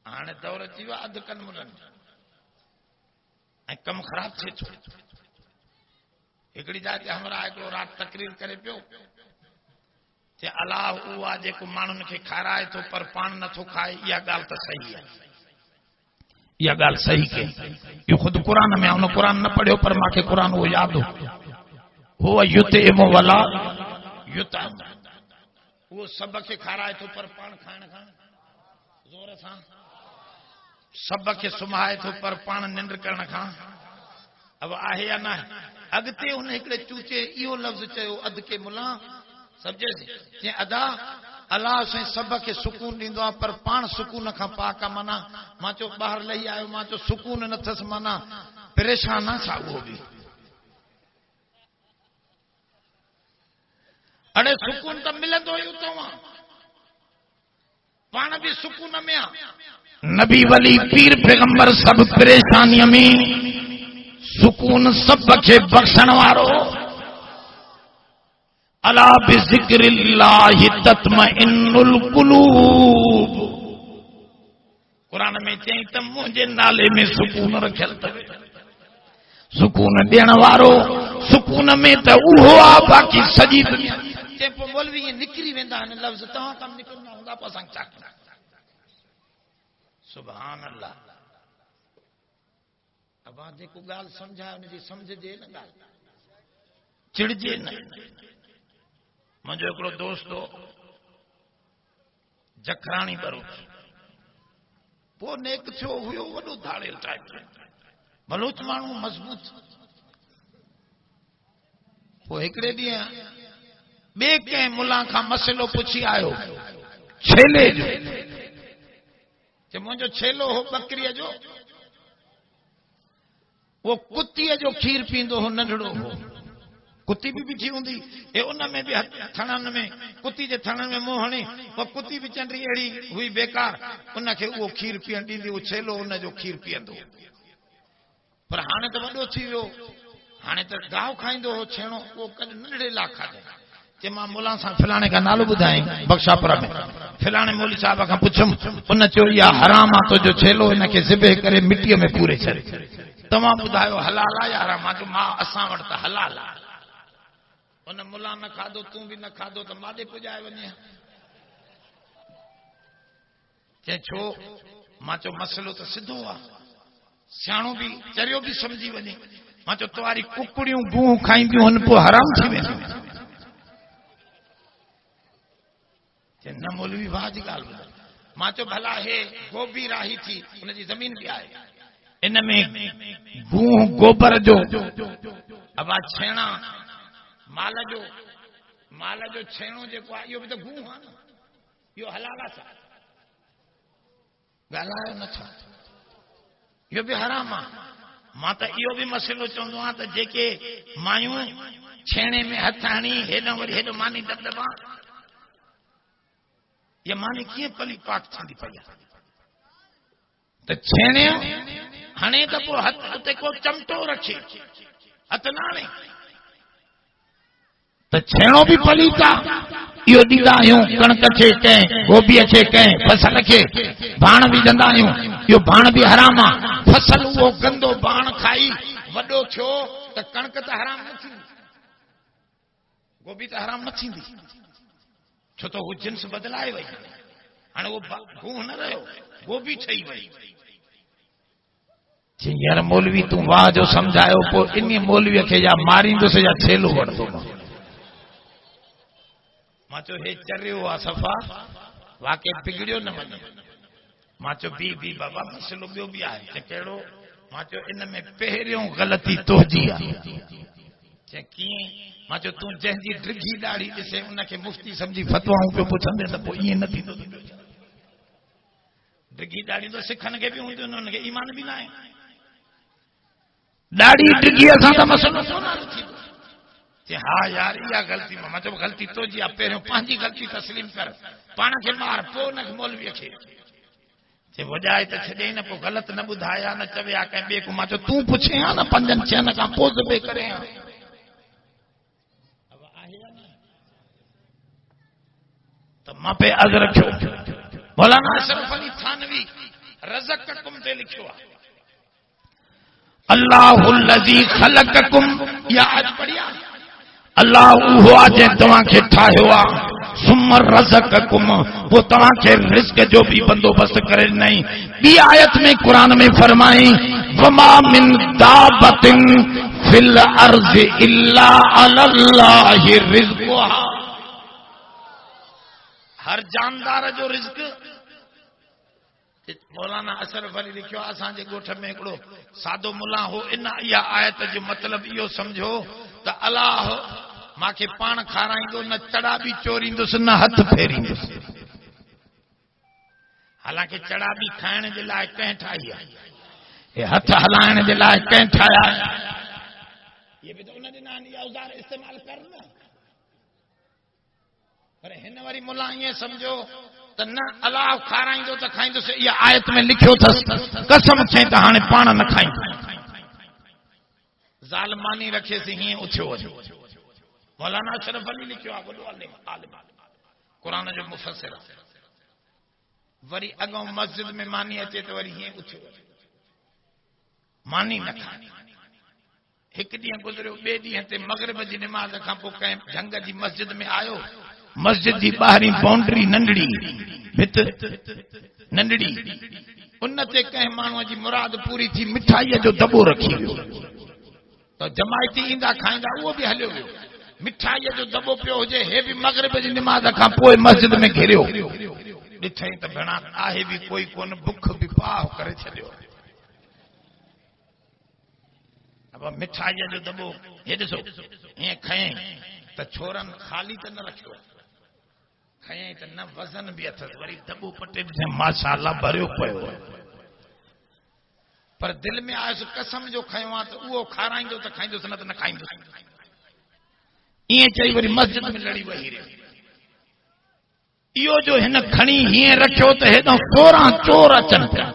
हाणे दौर अची वियो अधु कनि मुलनि ऐं कमु ख़राब थिए थो। हिकिड़ी जाइ ते हमरा हिकिड़ो राति तकरीर करे पियो कि अलाह उहो आहे जेको माण्हुनि खे खाराए थो पर पाण नथो खाए। इहा ॻाल्हि त सही आहे, इहा ॻाल्हि सही के इहो ख़ुदि क़ुरान में उन क़ुरान न पढ़ियो पर मूंखे क़ुरान उहो यादि हो युतइमु वला युतअम। उहो सभ खे खाराए थो पर पाण खाइण खां ज़ोर सां, सभ खे सुम्हाए थो पर पाण निंड करण खां। अब आहे या न आहे? अॻिते हुन हिकिड़े चूचे इहो लफ़्ज़ चयो अधु के मुला सम्झेसि जीअं अदा अलाह साईं सभ खे सुकून ॾींदो आहे पर पाण सुकून खां पाक आहे। माना मां चयो ॿाहिरि लही आयो मां चयो सुकून न अथसि माना परेशान न छा उहो बि अड़े सुकून त मिलंदो ई उतां पाण बि सुकून में आहे। नबी वली पीर पैगंबर सभु परेशानीअ में सुकून सभ खे बख़्शण वारो। अला बिज़िक्रिल्लाहि तत्मइन्नुल क़ुलूब। कुरान में चई त मुंहिंजे नाले में सुकून रखियल अथव। सुकून ॾियण वारो सुकून में त उहो आहे बाक़ी सॼी दुनिया चए पोइ मौलवी ईअं निकिरी वेंदा आहिनि लफ़्ज़ तव्हां कम निकिरंदा हूंदा पोइ असां छा कंदा। सुभान अल्लाह। अब जेको ॻाल्हि सम्झाए हुनजी सम्झजे न ॻाल्हि चिड़जे न। मुंहिंजो हिकिड़ो दोस्त हो जखराणी बरूच पोइ नेक थियो हुयो वॾो धाड़ेल टाइप बलूच माण्हू मज़बूत। पोइ हिकिड़े ॾींहुं ॿिए कंहिं मुला खां मसइलो पुछी आयो छेले जो। मुंहिंजो छेलो हो बकरीअ जो वो कुतीअ जो खीर पींदो हो नंढड़ो हो। कुती भी बीठी हूंदी ए उन में भी थणनि में कुती जे थणनि में मुंहुं हणी वो कुती भी चंडी अहिड़ी हुई बेकार उनखे उहो खीर पीअण ॾींदी उहो छेलो उन जो खीर पीअंदो। पर हाणे त वॾो थी वियो हाणे त गाहु खाईंदो हो छेणो उहो कॾहिं नंढड़े ला खाधे। कि मां मुला सां फिलाणे का नालो ॿुधाई बख्शापुर में फिलाणे मौली साहब खां पुछुमि उन चयो इहा हराम आहे तुंहिंजो छेलो हिनखे ज़िबे करे मिटीअ में पूरे छॾे। तव्हां ॿुधायो हलाल आहे या हराम आहे? मां असां वटि त हलाल आहे। उन मुला न खाधो तूं बि न खाधो त माॾे पुॼाए वञे। चए छो? मां चयो मसइलो त सिधो आहे सियाणो बि चरियो बि सम्झी वञे। मां चयो तुआरी कुकड़ियूं गूं खाईंदियूं आहिनि पोइ हराम थी वेंदियूं। न मौलवी भाउ जी ॻाल्हि ॿुधायो। मां चयो भला हे गोभी राही थी हुनजी ज़मीन बि आहे इन में गूं गोबर जो अबा छेणा माल जो छेणो जेको आहे इहो बि त गूं आहे न इहो हलाल आहे छा? ॻाल्हायो नथा इहो बि हराम आहे। मां त इहो बि मसइलो चवंदो आहियां त जेके मायूं छेणे में हथ हणी हेॾो वरी हेॾो मानी दबदबा ये मानी कीअं पली पाक थींदी पई आहे त छेणे हणे त पोइ हथ उते को चमटो रखे हथ न हणे त छेणो बि पलीता इहो ॾींदा आहियूं। कणक खे कंहिं गोभीअ खे कंहिं फसल खे भाण विझंदा आहियूं इहो भाण बि हराम आहे। फसल उहो गंदो भाण खाई वॾो थियो त कणक त हराम न थींदी गोभी त हराम न थींदी छो त उहो जिन्स बदिलाए वई हाणे उहो गूं न रहियो गोभी ठही वई। यार मौलवी तू वाह जो समझायो पो इन मौलवी के या मारींदुसि या छेलो वठदो मां चयो हे चरियो आ सफ़ा वाकई बिगड़ियो न वञे मां चयो बी बाबा मसलो ॿियो बि आहे चए कहिड़ो मां चयो इन में पहिरियों ग़लती तुंहिंजी आहे चए कीअं मां चयो तूं जंहिंजी ड्रिघी ॾाढ़ी ॾिसे उनखे मुफ्ती सम्झी फतवाऊं पियो पुछंदे त पोइ ईअं न थींदो ड्रिघी ॾाढ़ी तो सिखनि खे बि हूंदियूं आहिनि उनखे ईमान बि न आहे ॾाढ़ी ड्रिघीअ सां त मसलो कोन हल थींदो चए हा यार इहा ग़लती मां चयो ग़लती तुंहिंजी आहे पहिरियों पंहिंजी ग़लती तस्लीम कर पाण खे मार पोइ उनखे मौलवीअ खे चए वॼाए त छॾे न पोइ ग़लति न ॿुधाया न चवे आ कंहिं ॿिए को मां चयो तूं पुछे हा न 5-6 खां पोइ ज़बे करे हा त मां पे अर्ज़ रखियो मौलाना अशरफ अली थानवी रज़क़कुम ते लिखियो आहे अल्लाहुल्लज़ी ख़लक़कुम या आज बढ़िया अल्लाह उहो आहे जंहिं तव्हांखे ठाहियो आहे सुम रज़क़कुम वो तव्हांखे रिज़्क़ जो भी बंदोबस्त करे ॾिनई ॿी आयत में क़ुरान में फरमाई वमा मिन दाबतिन फिल अर्ज़ इल्ला अलल्लाहि रिज़्क़ुहा हर जानदार जो रिज़्क़ मौलाना अशरफ अली लिखियो असांजे ॻोठ में हिकिड़ो सादो मुला हो इन इहा आयत जो मतिलबु इहो सम्झो त अलाह मांखे पाण खाराईंदो न चड़ा बि चोरींदुसि न हथ फेरींदुसि हालांकि चड़ा बि खाइण जे लाइ कंहिं ठाही आहे हे हथ हलाइण जे लाइ कंहिं ठाहिया इहे बि त उन ॾिना आहिनि इहा औज़ार इस्तेमालु कर न पर हिन वरी मुला ईअं सम्झो त न अलाह खाराईंदो त खाईंदुसि इहा आयत में लिखियो अथसि कसम खई त हाणे पाण न खाईंदो ज़ालमानी रखेसि हीअं उथियो वञो मौलाना अशरफ अली लिखियो आहे वॾो आलिम क़ुरान जो मुफ़सिर वरी अॻों मस्जिद में मानी अचे त वरी हीअं उथियो वञो मानी न खाए हिकु ॾींहुं गुज़रियो ॿिए ॾींहं ते मग़रिब जी निमाज़ खां पोइ कंहिं झंग जी मस्जिद में आयो मस्जिद जी ॿाहिरीं बाउंड्री नंढड़ी भित नंढड़ी उन ते कंहिं माण्हूअ जी मुराद पूरी थी मिठाईअ जो दॿो रखी वियो त जमायती ईंदा खाईंदा उहो बि हलियो वियो मिठाईअ जो दॿो पियो हुजे हे बि मग़रिब जी निमाज़ खां पोइ मस्जिद में घिरियो ॾिठई त भेणा आहे बि कोई कोन बुख बि पाव करे छॾियो अब मिठाईअ जो दॿो हे ॾिसो हीअं खयईं त छोरनि ख़ाली त न रखियो खयईं त न वज़न बि अथसि वरी दॿो पटे ॾिठई माशाअल्लाह भरियो पियो पर दिलि में आयुसि कसम जो खयो आहे त उहो खाराईंदो त खाईंदुसि न त न खाईंदुसि ईअं चई वरी मस्जिद में लड़ी वेही रहियो इहो जो हिन खणी हीअं रखियो त हेॾो 16 चोर अचनि पिया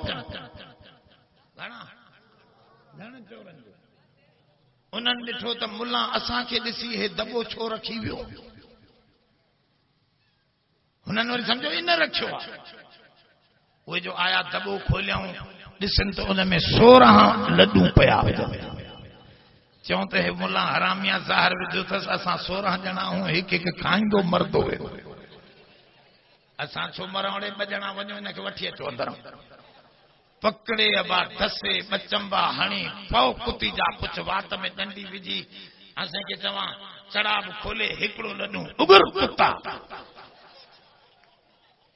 उन्हनि ॾिठो त मुला असांखे ॾिसी हे दॿो छो रखी वियो हुननि वरी सम्झो इन रखियो आहे उहे जो आया दॿो खोलियऊं ॾिसनि त उन में 16 लॾूं पिया चऊं त हे मुला हरामिया ज़ाहिर विधो अथसि असां 16 ॼणा आहियूं हिकु हिकु खाईंदो मरदो वेंदो असां छो मरवणे 2 ॼणा वञो हिनखे वठी अचो अंदरां पकड़े अबा धसे 2 चंबा हणी पौ कुती जा कुछ वात में डंडी विझी असांखे चवां चढ़ाब खोले हिकिड़ो लॾूं उगर कुत्ता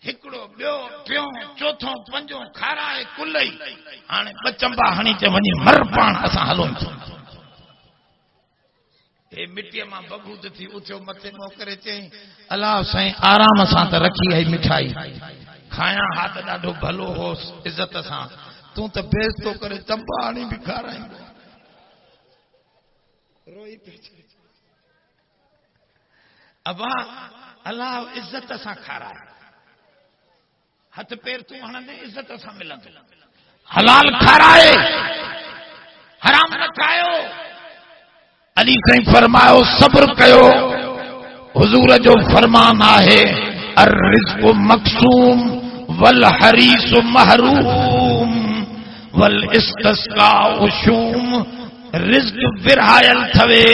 हिकिड़ो ॿियो टियों चौथों पंजों खाराए कुलई हाणे 2 चंबा हणी चे वञी मर पाण असां हलूं हे मिटीअ मां बबूद थी उथियो मथे मुंहुं करे चई अलाह साईं आराम सां त रखी आई मिठाई खाया हा त ॾाढो भलो होस इज़त सां तूं त बेइज़तो करे चंबा हणी बि खाराईंदो रोई अबा अलाह इज़त सां खाराए हथ पैर तूं हणंदे इज़त सां मिलंदो हलाल खाराए हराम न खायो अली साईं फरमायो सब्र कयो हुजूर जो फरमान आहे अर रिज़्क़ु मक़सूम वल हरीस महरूम वल इस्तिस्का उशूम रिज़्क़ विरहायल थवे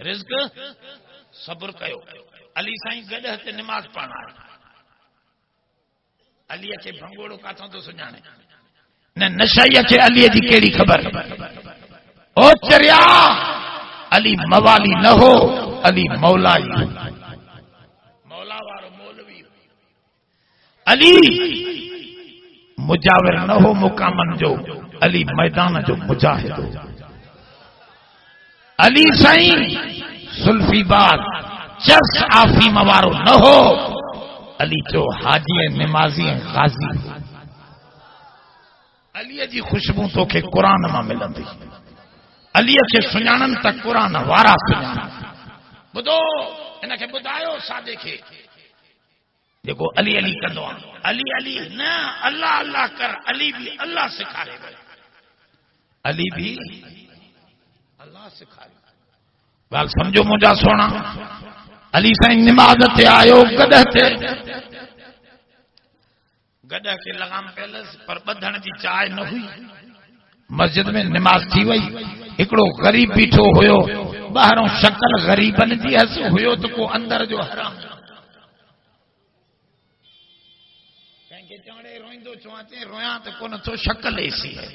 रिज़्क़ सब्र कयो अली साईं गॾ ते निमाज़ पढ़ण आया अलीअ खे भंगोड़ो काथों तो सुञाणे न नशईअ खे अलीअ जी कहिड़ी ख़बर। ओ चरिया, अली मवाली न हो, अली मौला ही हो, मौला वारो मौलवी। अली मुजाविर न हो मुकामन जो, अली मैदान जो मुजाहिद हो। अली साईं सुल्फीबाद चर्च आफीम वारो न हो, अली जो हाजी निमाज़ी गाज़ी। अलीअ जी खुशबू तोखे क़ुरान मां मिलंदी। अलीअ खे सुञाणनि त क़ुरान वारा सुञाणनि। ॿुधो, हिनखे ॿुधायो सादे खे जेको अली अली कंदो आहे, अली अली न, अल्लाह अल्लाह कर। अली भी अल्लाह सिखारे वियो, अली भी अल्लाह सिखारे। ॻाल्हि सम्झो मुंहिंजा सोना। अली साईं निमाज़ ते आयो, गॾह ते, गॾह खे लगाम पियलसि, पर ॿधण जी चाह न हुई। मस्जिद में निमाज़ थी वई, हिकिड़ो ग़रीब बीठो हुयो, ॿाहिरों शक्ल ग़रीबनि जी हस हुयो त को अंदर जो हराम। कंहिंखे चवणे रोईंदो चवां रोयां त कोन थो, शक्ल ऐसी है।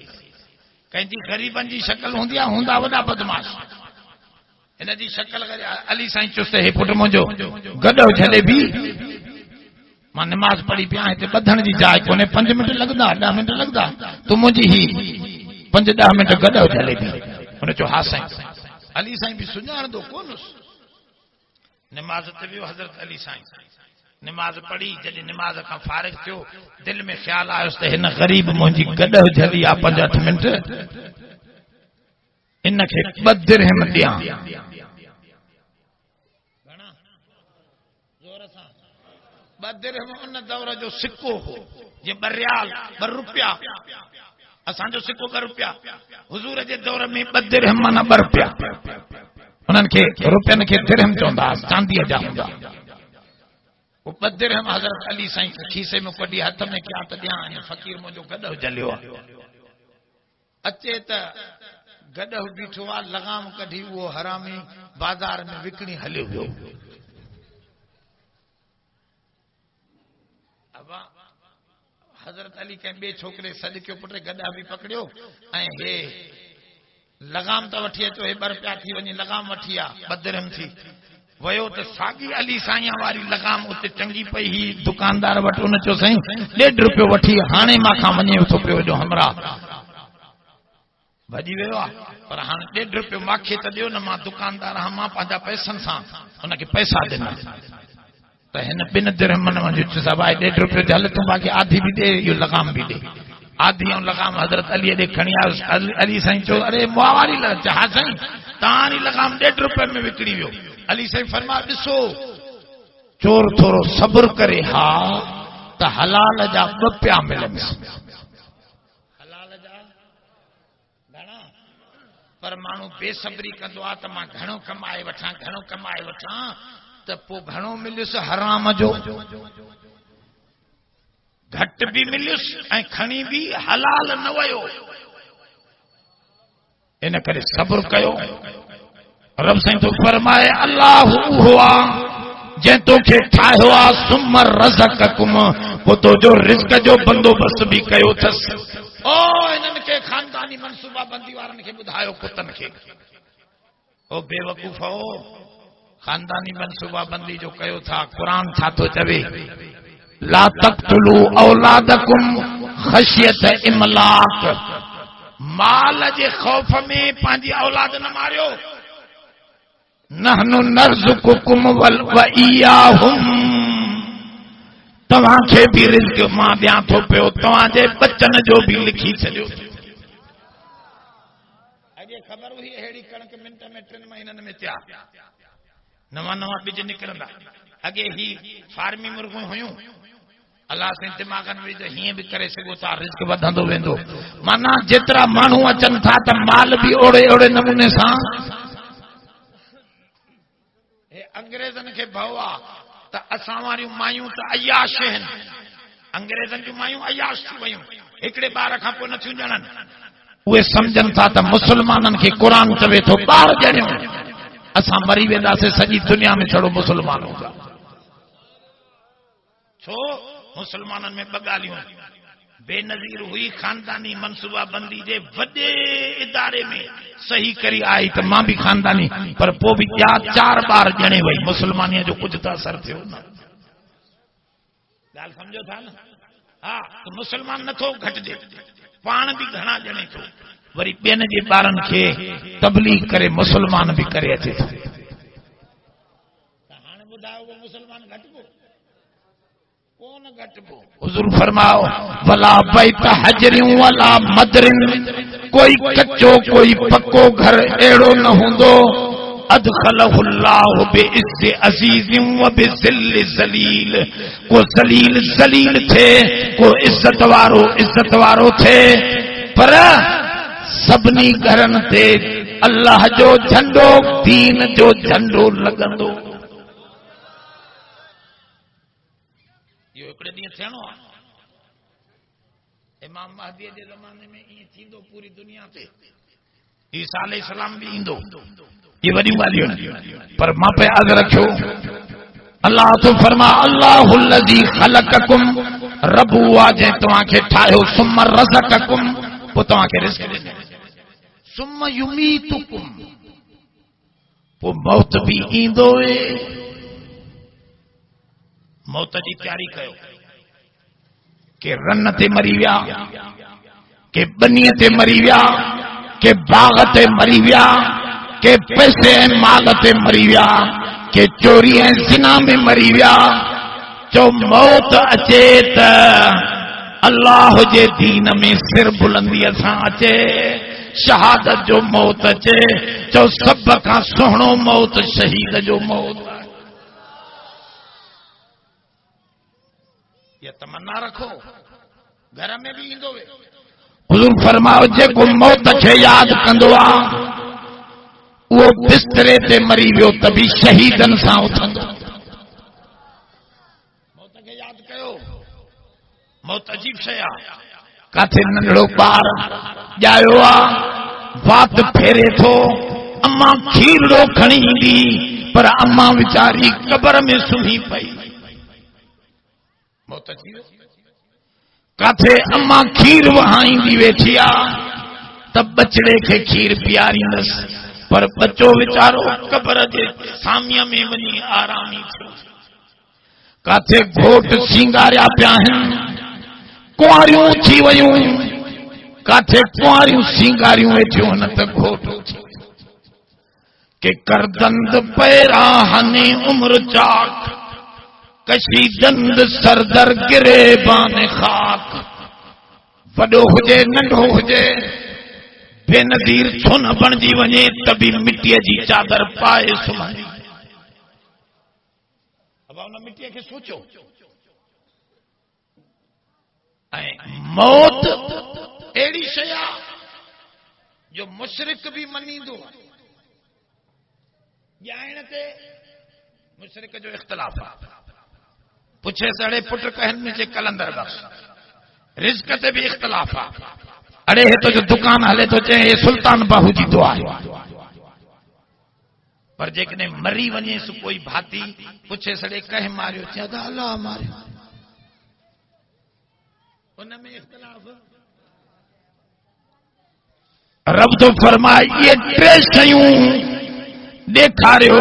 कंहिंजी ग़रीबनि जी शक्ल हूंदी आहे, हूंदा वॾा बदमाश। हिन जी शक्ल अली साईं चुस्त, हे पुट मुंहिंजो गॾो झले बि, मां निमाज़ पढ़ी पिया, हिते ॿधण जी जाइ कोन्हे, 5 मिंट लॻंदा, 10 मिंट लॻंदा, तूं मुंहिंजी ही 5-10 मिंट गॾो झले बि। हुन चयो हा साईं। अली साईं बि सुञाणंदो कोन्हसि। निमाज़ ते वियो हज़रत अली साईं, निमाज़ पढ़ी। जॾहिं निमाज़ खां फारिग थियो, दिलि में ख़्याल आयुसि त हिन ग़रीब मुंहिंजी गॾो झली आहे 5-8 मिंट, इनखे 2 दिरहम ॾियां। ॿ दिरहम उन दौर जो सिक्को हो, जे 2 रियाल 2 रुपया, असांजो सिक्को 2 रुपया। हुजूर जे दौर में 2 दिरहम माना 2 रुपया। उन्हनि खे रुपयनि खे दिरहम चवंदा, चांदीअ जा हूंदा। वो 2 दिरहम हज़रत अली साईं खीसे में कढी हथ में कया त ॾियां, फ़कीर मुंहिंजो गॾो जलियो आहे। अचे त गॾो बीठो आहे, लगाम कढी उहो हरामी बाज़ार में विकणी हलियो वियो। हज़रत अली कंहिं ॿिए छोकिरे सॾ कयो, पुट गॾा बि पकड़ियो ऐं हे लगाम त वठी अचो, हे 2 रुपया थी वञे, लगाम वठी आ, 2 दिरहम थी वियो त साॻी अली साईं वारी लगाम उते टंगी पई। ही दुकानदार वटि, उन चयो साईं 1.5 रुपयो वठी, हाणे मां खां वञे थो पियो, एॾो हमरा भॼी वियो आहे, पर हाणे 1.5 रुपयो मूंखे त ॾियो न, मां दुकानदार आहियां, मां पंहिंजा पैसनि सां हुनखे पैसा ॾिना। त हिन 2 दिरहमनि में चयो भाई 1.5 रुपयो हल, तूं बाक़ी आधी बि ॾे, इहो लगाम बि ॾे। आधी ऐं लगाम हज़रत अली ॾे खणी आयुसि। अली साईं चयो अरे मुआवारी हा साईं, तव्हांजी लगाम 1.5 रुपये में विकिणी वियो। अली साईं फरमाया ॾिसो, चोर थोरो सब्र करे हा त हलाल जा 2 रुपया मिलनि। हलाल जा घणा, पर माण्हू बेसब्री कंदो आहे त मां घणो कमाए वठां, घणो कमाए वठां, त पोइ घणो मिलियुसि हराम जो, घट भी मिलियुसि ऐं खणी भी हलाल न वयो। इन करे सब्र कयो। रब साईं तो फरमाए अल्लाह हुआ जंहिं तोखे ठाहियो आहे, सुम रज़क़कुम, पोइ तो जो रिज़्क जो बंदोबस्त भी कयो अथसि। ओ इन्हनि खे खानदानी मनसूबा बंदी वारनि खे ॿुधायो, पुतनि खे, ओ बेवकूफ़ो, खानदानी मनसूबा बंदी जो कयो था। कुरान छा थो चवे, ला तक़्तुलू औलादकुम ख़शियत इमलाक, माल जे ख़ौफ़ में पंहिंजी औलाद न मारियो। नहनु नर्ज़ुकुकुम व इयाहुम, तव्हांखे भी रिज़्क मां ॾियां थो पियो, तव्हांजे बचन जो भी लिखी छॾियो। अॻे ख़बर हुई अहिड़ी कणक मिंट में 3 महीननि में थिया, नवां ॿिज निकिरंदा। अॻे ही फार्मी मुर्गियूं हुयूं, अल्लाह साईं दिमाग़नि में विझ, हीअं बि करे सघो था, रिज़्क वधंदो वेंदो। माना जेतिरा माण्हू अचनि था त माल बि ओड़े ओड़े नमूने सां। हे अंग्रेज़नि खे भउ आहे त असां वारियूं मायूं त अयाश आहिनि, अंग्रेज़नि जूं मायूं अयाश थी वयूं, हिकिड़े ॿार खां पोइ नथियूं ॼणनि। उहे सम्झनि था त मुसलमाननि खे क़ुरान चवे थो ॿार ॼणियो, असां मरी वेंदासीं, सॼी दुनिया में छड़ो मुसलमान हूंदा। छो मुसलमाननि में 2 ॻाल्हियूं, बेनज़ीर हुई खानदानी मनसूबा बंदी जे वॾे इदारे में सही करी आई त मां भी खानदानी पर पोइ भी 4 बार ॼणे वई मुसलमानीअ जो कुछ त असर थियो न ॻाल्हि सम्झो था न हा त मुसलमान नथो घटिजे पाण भी घणा ॼणे थो वरी ॿियनि जे ॿारनि खे तबलीग करे मुसलमान भी करे अचे थो हाणे ॿुधायो मुसलमान घटिबो कौन घटिबो हुजूर फरमाओ वला बैत हजरिन वला मदरिन कोई कच्चो कोई पक्को घर एड़ो न हुंदो अदखलहुल्लाह बिइज़्ज़ि अज़ीज़िन व बिज़िल्ल ज़लील को ज़लील ज़लील थे को इज्जत वारो थे पर सभनी घरन ते अल्लाह जो झंडो दीन जो झंडो लगंदो यो एकड़े दी थियणो इमाम महदी जे ज़माने में ई थींदो पूरी दुनिया ते ईसा अलैहिस्सलाम भी इंदो ये वडी वालियों पर मां पे अद रखो अल्लाह तो फरमा अल्लाहुल्लज़ी खलककुम रब वाजे तवा के ठायो सुम्मा रज़क़कुम वो तवा के रिज़्क़ दे सुम्मा युमीतुकुम वो मौत भी इंदो है मौत जी तैयारी कयो के रन ते मरी विया के बनीअ ते मरी विया के बाग ते मरी विया के पैसे ऐं माल ते मरी विया के चोरी ऐं ज़िना में मरी विया जो मौत अचे त अल्लाह जे दीन में सिर बुलंदीअ सां अचे शहादत जो मौत अचे जो सब खां सुहिणो मौत शहीद जो मौत ये तमन्ना रखो घर में भी ईंदो हुजूर फरमाओ जेको मौत खे याद कंदो आहे वो बिस्तरे ते मरी वियो त भी शहीदन सां उथंदो मौत खे याद कयो मौत अजीब शइ आहे काथे नंढड़ो ॿार ॼायो आहे वात फेरे थो अम्मा खीरड़ो खणी ईंदी पर अम्मा वीचारी कब्र में सुम्ही पई मौत अची वियो काथे अम्मा खीर वहाईंदी वेठी आहे त बचड़े खे खीर पीआरींदसि पर बच्चो वीचारो कब्र जे सामीअ में वञी आरामी थियो काथे घोट सिंगारिया पिया आहिनि कुंवारियूं थी वयूं काथे कुंवारियूं सिंगारियूं वेठियूं न त घोट के करदंद पैरा हने उम्र चाक कशीदंद सरदर गिरे बान खाक वॾो हुजे नंढो हुजे बेनज़ीर छुन बणजी वञे त भी मिट्टीअ जी चादर पाए सुम्हंदी अब उन मिट्टीअ खे सोचो ऐं मौत अहिड़ी शइ आहे जो मुशरिक भी मञींदो ॼाइण ते मुशरिक जो इख्तिलाफ़ आहे पुछे सड़े पुट कहन में जे कलंदर बख्श रिज़्क ते भी इख्तिलाफ़ आहे अड़े हे तो जो दुकान हले तो चे ये सुल्तान बाहू जी दुआ है पर जेकॾहिं मरी वञेस कोई भाती पुछे सड़े कह मारियो चे त अल्लाह मारियो उन में इख्तिलाफ़ रब तो फरमाए ये टे शयूं ॾेखारियो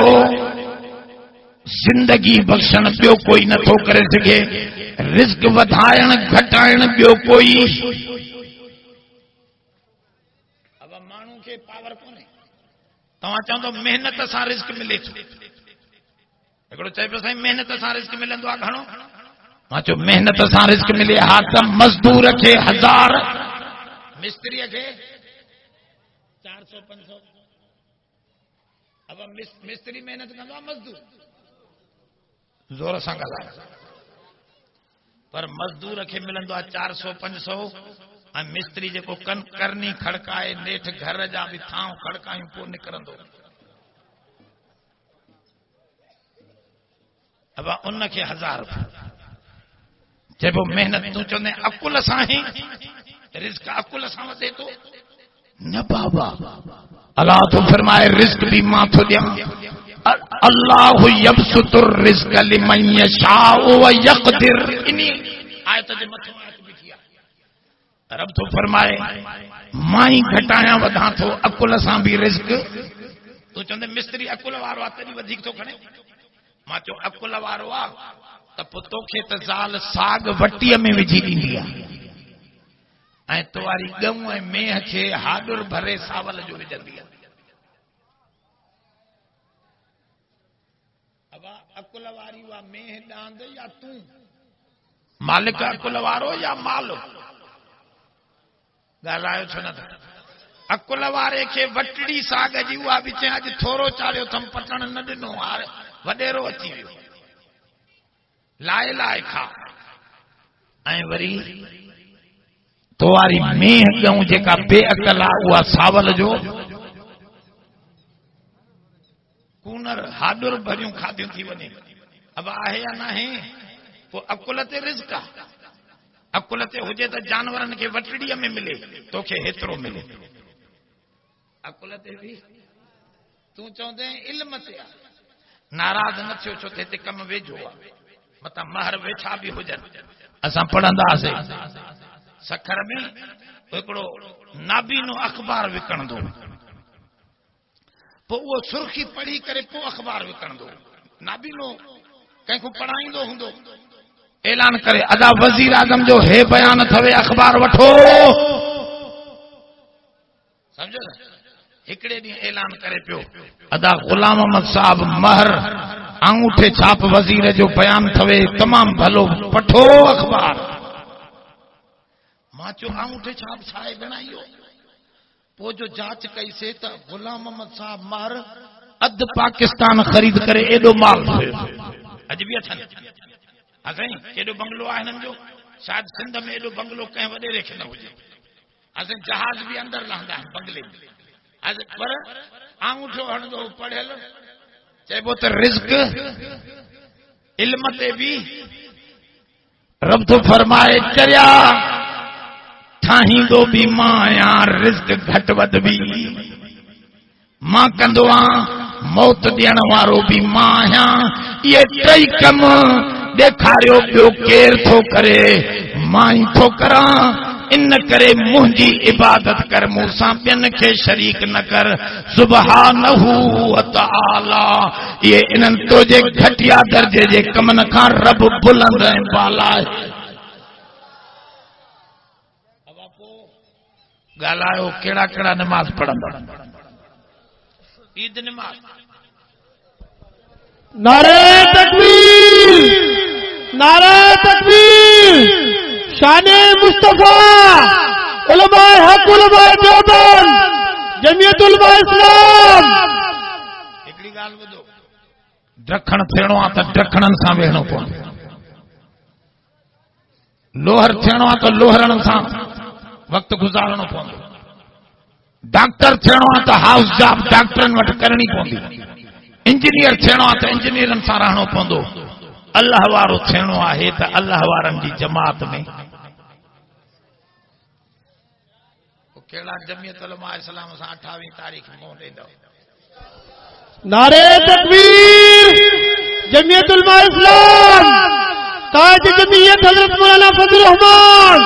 जिंदगी बख्शण ॿियो कोई नथो करे सघे रिज़्क वधाइण घटाइण ॿियो कोई पावर कोन्हे तव्हां चवंदो मेहनत सां रिज़्क मिले थो हिकिड़ो चए पियो साईं मेहनत सां रिज़्क मिलंदो आहे घणो मां चयो मेहनत सां रिज़्क मिले हा त मज़दूर खे 1000 मिस्त्रीअ खे 400-500 अब मिस्त्री मेहनत कंदो आहे मज़दूर ज़ोर सां ॻाल्हाए पर मज़दूर खे मिलंदो आहे 400-500 ऐं मिस्त्री जेको करनी खड़काए नेठ घर जा भी थां खड़कायूं पोइ निकिरंदो अब उन खे 1000 रुपया चइबो मेहनत तूं चवंदे अकुल सां ई रिज़्क अकुल सां वधे थो न बाबा अल्लाह तो फरमाए रिज़्क भी मां थो ॾियां अल्लाहु यबसुतुर रिज़्क लिमन यशाउ व यक़दिर इन आयत जे मथां आयत लिखी आहे रब तो फरमाए माई घटाया वधा थो अकुल सां भी रिस्क। तू चवंदे मिस्त्री अकुल वारो आहे तॾहिं वधीक थो खणे। मां चयो अकुल वारो आहे त पोइ तोखे त ज़ाल साग वटीअ में विझी ॾींदी आहे ऐं तो वारी ॻऊं ऐं मेह खे हाडुर भरे सावल जो विझंदी आहे। अब अकुल वारी वा मेह ॾांद या तूं मालिक अकुल वारो या मालो ॻाल्हायो छो न था। अकुल वारे खे वटड़ी साग जी उहा बि चई अॼु थोरो चाढ़ियो अथमि पटण न ॾिनो हाणे वॾेरो अची वियो लाए लाए खा। ऐं वरी तो वारी मेह ॻऊं जेका बेअकल आहे उहा सावल जो कूनर हाडुर भरियूं खाधियूं थी वञे। अब आहे या न आहे पोइ अकुल ते रिज़्क आहे। अकुल ते हुजे त जानवरनि खे वटड़ीअ में मिले तोखे हेतिरो मिले। अकुल ते बि तूं चवंदे इल्म ते आहे नाराज़ न थियो छो त हिते कमु वेझो आहे मथां महर वेठा बि हुजनि। असां पढ़ंदासीं सखर में हिकिड़ो नाबीनो अख़बार विकणंदो पोइ उहो सुर्खी पढ़ी करे पोइ अख़बार विकणंदो। नाबीनो कंहिंखो पढ़ाईंदो हूंदो ऐलान करे अदा वज़ीर आज़म जो हे बयान थवे अख़बार वठो समझो न। हिकिड़े ॾींहुं ऐलान करे पियो अदा गुलाम अहमद साहब महर आंगूठे छाप वज़ीर जो बयान थवे तमामु भलो वठो अख़बार। मां चयो आंगूठे छाप छा आहे भेण इहो। पोइ जो जांच कईसीं त गुलाम अहमद साहब महर अधु पाकिस्तान ख़रीद करे एॾो माल थियो अॼु बि अथनि। असां केॾो बंगलो आहे हिननि जो शायदि सिंध में एॾो बंगलो कंहिं वॾेरे खे न हुजे। असां जहाज बि अंदरि लहंदा आहिनि बंगले में पर आंगूठो हणंदो पढ़ियल चइबो त रिज़्क इल्म ते बि रब थो फरमाए चरिया ठाहींदो बि मां आहियां रिज़्क घटि वधि बि मां कंदो आहियां मौत ॾियण वारो बि मां आहियां। इहे टई कम ॾेखारियो पियो केर थो करे मां ई थो करां। इन करे मुंहिंजी इबादत कर मूंसां ॿियनि खे शरीक न कर सुबहानहू व तआला। इहे इन्हनि तुंहिंजे घटिया दर्जे जे कमनि खां रब बुलंद ऐं बाला आहे। ॻाल्हायो कहिड़ा कहिड़ा नमाज़ पढ़ंदा। ईद नमाज़ नारे तकबीर नारे तकबीर शाने मुस्तफा उलमाए हक उलमाए देवबंद जमियत उलमा इस्लाम। हिकिड़ी ॻाल्हि ॿुधो ॾखण थियणो आहे त ॾखणनि सां वेहणो पवंदो। लोहर थियणो आहे त लोहरनि सां वक़्तु गुज़ारणो पवंदो। डॉक्टर थियणो आहे त हाउस जॉब डॉक्टरनि वटि करणी पवंदी। इंजीनियर थियणो आहे त इंजीनियरनि सां रहणो पवंदो। अल्लाह वारो थियणो आहे त अल्लाह वारनि जी जमात में। कहिड़ा जमियत उलमा इस्लाम सां 28 तारीख़ मोह ॾींदो। नारे तकबीर जमियत उलमा इस्लाम ताज जमियत हजरत मौलाना फजल रहमान।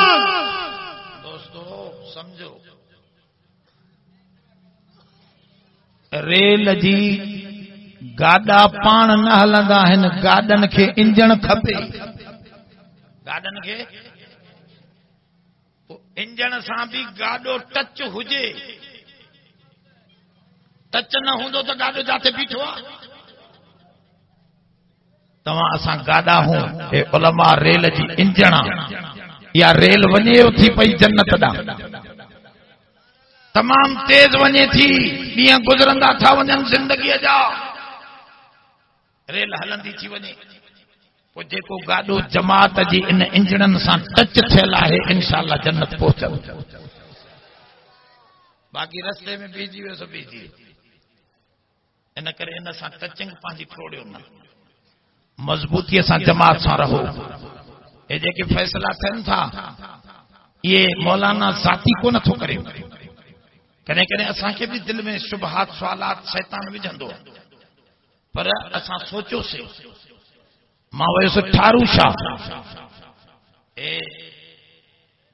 दोस्तों समझो रेल जी गाॾा पाण न हलंदा आहिनि गाॾनि खे इंजण खपे। गाॾनि खे इंजण सां बि गाॾो टच हुजे। टच न हूंदो त गाॾो जाते बीठो आहे। तव्हां असां गाॾा हूं हे उलमा रेल जी इंजण या रेल वञे थी पई जन्नत ॾांहुं तमामु तेज़ वञे थी। ॾींहं गुज़रंदा था वञनि ज़िंदगीअ जा रेल हलंदी थी वञे। पोइ जेको गाॾो जमात जी इन इंजणनि सां टच थियल आहे इंशाअल्लाह जन्नत पहुचंदो। बाक़ी रस्ते में बीजी वियो सो बीजी इन करे इन सां टचिंग पंहिंजी छोड़ियो न। मज़बूतीअ सां जमात सां रहो। हे जेके फ़ैसिला थियनि था इहे मौलाना ज़ाती को नथो करे। कॾहिं कॾहिं असांखे बि दिलि में शुबहात सवालात शैतान विझंदो पर असां सोचियोसीं। मां वियुसि ठारू शाह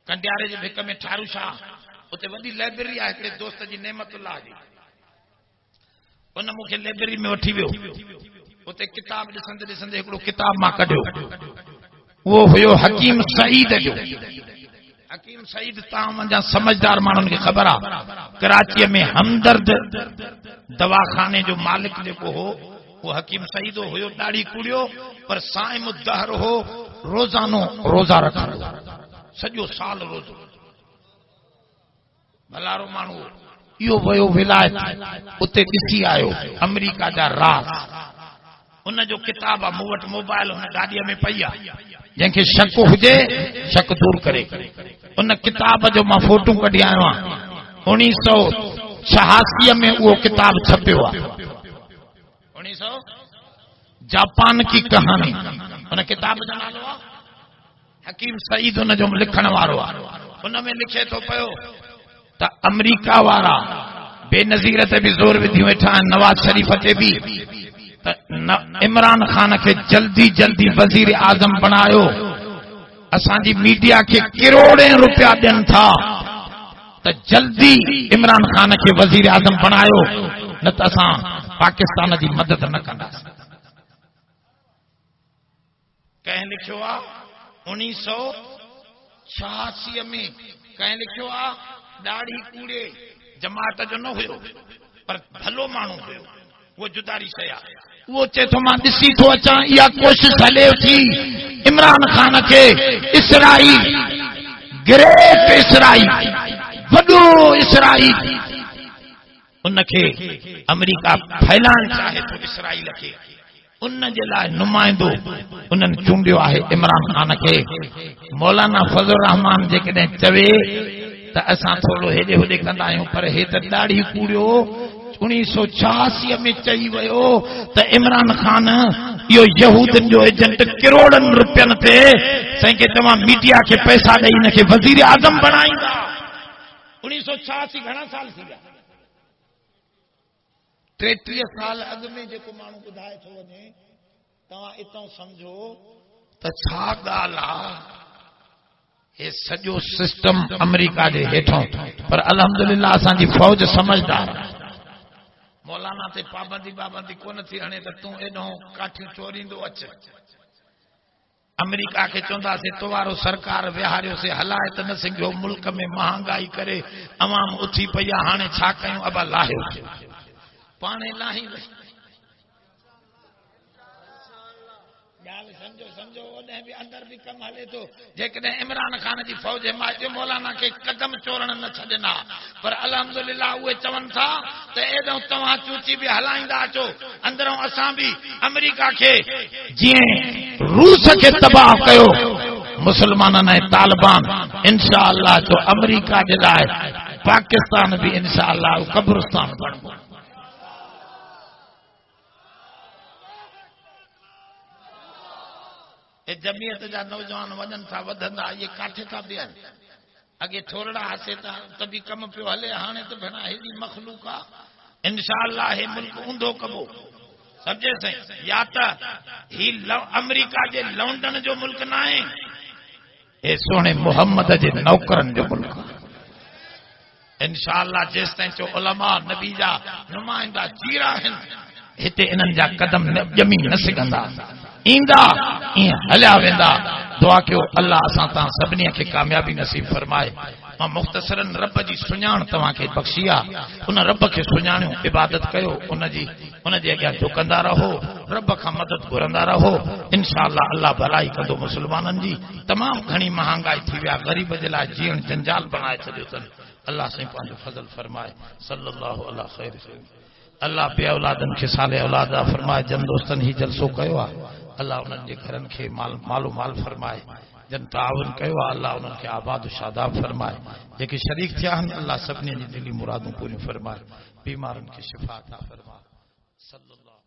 कंडियारे जे भिक में ठारू शाह उते वॾी लाइब्रेरी आहे हिकिड़े दोस्त जी नेमतुल्लाह जी, उन मूंखे लाइब्रेरी में वठी वियो। उते किताब ॾिसंदे ॾिसंदे हिकिड़ो किताब मां कढियो, उहो हुयो हकीम सईद जो। हकीम सईद तव्हां मुंहिंजा समझदार माण्हुनि खे ख़बर आहे, कराचीअ में हमदर्द दवाखाने जो मालिक जेको हो वो हकीम सईद हुयो। ॾाढी कुड़ियो पर साइम दहर हो, रोज़ानो रोज़ा रखंदो, सॼो साल रोज़ो। भलारो माण्हू इहो वियो विलायत, उते ॾिसी आयो अमेरिका जा राज़। उन जो किताब आहे, मूं वटि मोबाइल हुन गाॾीअ में पई आहे, जंहिंखे शक हुजे शक दूर करे। उन किताब जो मां फोटू कढी आयो आहियां। 1986 में उहो किताब छपियो आहे। 1900 जापान की कहानी, उन किताब जो नालो आहे हकीम सईद, उन जो लिखण वारो आहे। उन में लिखे थो पियो त अमेरिका वारा बेनज़ीर ते बि ज़ोर विधी वेठा आहिनि, नवाज शरीफ ते बि, त इमरान खान खे जल्दी जल्दी वज़ीर आज़म बनायो। असांजी मीडिया खे करोड़े रुपया ॾियनि था त जल्दी इमरान खान खे वज़ीर आज़म बनायो, न त असां पाकिस्तान जी मदद न कंदासीं। कंहिं लिखियो आहे 1986 में, कंहिं लिखियो आहे ॾाढी कूड़े जमात जो न हुयो पर भलो माण्हू हुयो, वो जुदारी शइ आहे। वो चए थो मां ॾिसी थो अचां इहा कोशिश हले थी इमरान खान खे इसराइल, ग्रेट इसराइल, वॾो इसराइल, उनखे अमेरिका फैलाइण चाहे थो इसराइल खे। उन जे लाइ नुमाइंदो उन्हनि चूंडियो आहे इमरान खान खे। मौलाना फज़ल रहमान जेकॾहिं चवे त असां थोरो हेॾे होॾे कंदा आहियूं, पर हे त ॾाढी कूड़ियो 1986 में चई वियो त इमरान खान इहो यहूदनि जो एजेंट, करोड़नि रुपयनि ते साईं खे तव्हां मीडिया खे पैसा ॾेई हिनखे वज़ीर आज़म बणाईंदा। 1986 घणा साल थी विया? 33 साल अॻु में जेको माण्हू ॿुधाए थो वञे, तव्हां इतां सम्झो त छा ॻाल्हि आहे। हे सॼो सिस्टम अमेरिका जे हेठों, पर अल्हम्दुलिल्लाह असांजी फौज समझदार। मौलाना ते पाबंदी कोन थी हणे त तूं एॾो काठियूं चोरींदो अच। अमेरिका खे चवंदासीं तो वारो सरकार विहारियोसीं, हलाए त न सघियो, मुल्क में महांगाई करे अवाम उथी पई आहे, हाणे छा कयूं? अबा लाहियो पाणे लाही समझो ओॾे बि अंदर भी कम हले तो। जेकॾहिं इमरान खान जी फौज हिमायत मौलाना के कदम चोरण न छॾना, पर अल्हम्दुलिल्लाह उहे चवनि था त एॾो तव्हां चूची भी हलाईंदा अचो, अंदरों असां भी अमेरिका के जीअं रूस के तबाह कयो मुसलमाननि ऐं तालिबान, इंशाअल्लाह जो अमेरिका जे लाइ पाकिस्तान भी इंशाअल्लाह कब्रिस्तान बणिबो। जमीयत जा नौजवान वजन था वधंदा, ये काठे था बीहनि? अगे थोड़ा हसे त भी कम पियो हले, हाणे त भेण हेॾी मखलूक आहे। इंशाअल्लाह हे मुल्क ऊंधो कबो, समझे साईं? या त ही अमेरिका जे लौंडन जो मुल्क न आहे, हे सोने मोहम्मद जे नौकरन जो मुल्क। इंशाअल्लाह जेस ताईं जो उलमा नबी जा नुमाइंदा जी रहन, हिते इन्हनि जा कदम ॼमी न सघंदा, ईंदा ईअं हलिया वेंदा। दुआ कयो अल्लाह असां तव्हां सभिनी खे कामयाबी नसीब फरमाए। मां मुख़्तसरन रब जी सुञाण तव्हांखे बख़्शी आहे, उन रब खे सुञाणियो, इबादत कयो, उनजे अॻियां झुकंदा रहो, रब खां मदद घुरंदा रहो। इंशाअल्लाह अल्लाह भलाई कंदो। मुसलमाननि जी तमामु घणी महांगाई थी विया, ग़रीब जे लाइ जीअण जंजाल बनाए छॾियो अथनि। अल्लाह साईं पंहिंजो फज़ल फरमाए। सल्लल्लाहु अला ख़ैर। अल्लाह बे औलादनि खे साले औलाद फरमाए। जन दोस्तनि ही जलसो कयो आहे, अल्लाह उन्हनि जे घरनि खे मालो माल फरमाए। जन ताउन कयो आहे, अल्लाह उन्हनि खे आबाद शादाब फरमाए। जेके शरीक थिया आहिनि, अल्लाह सभिनी जी दिली मुरादूं पूरियूं फरमाए, बीमारनि खे शिफ़ा अता फरमाए। सल्लल्लाहु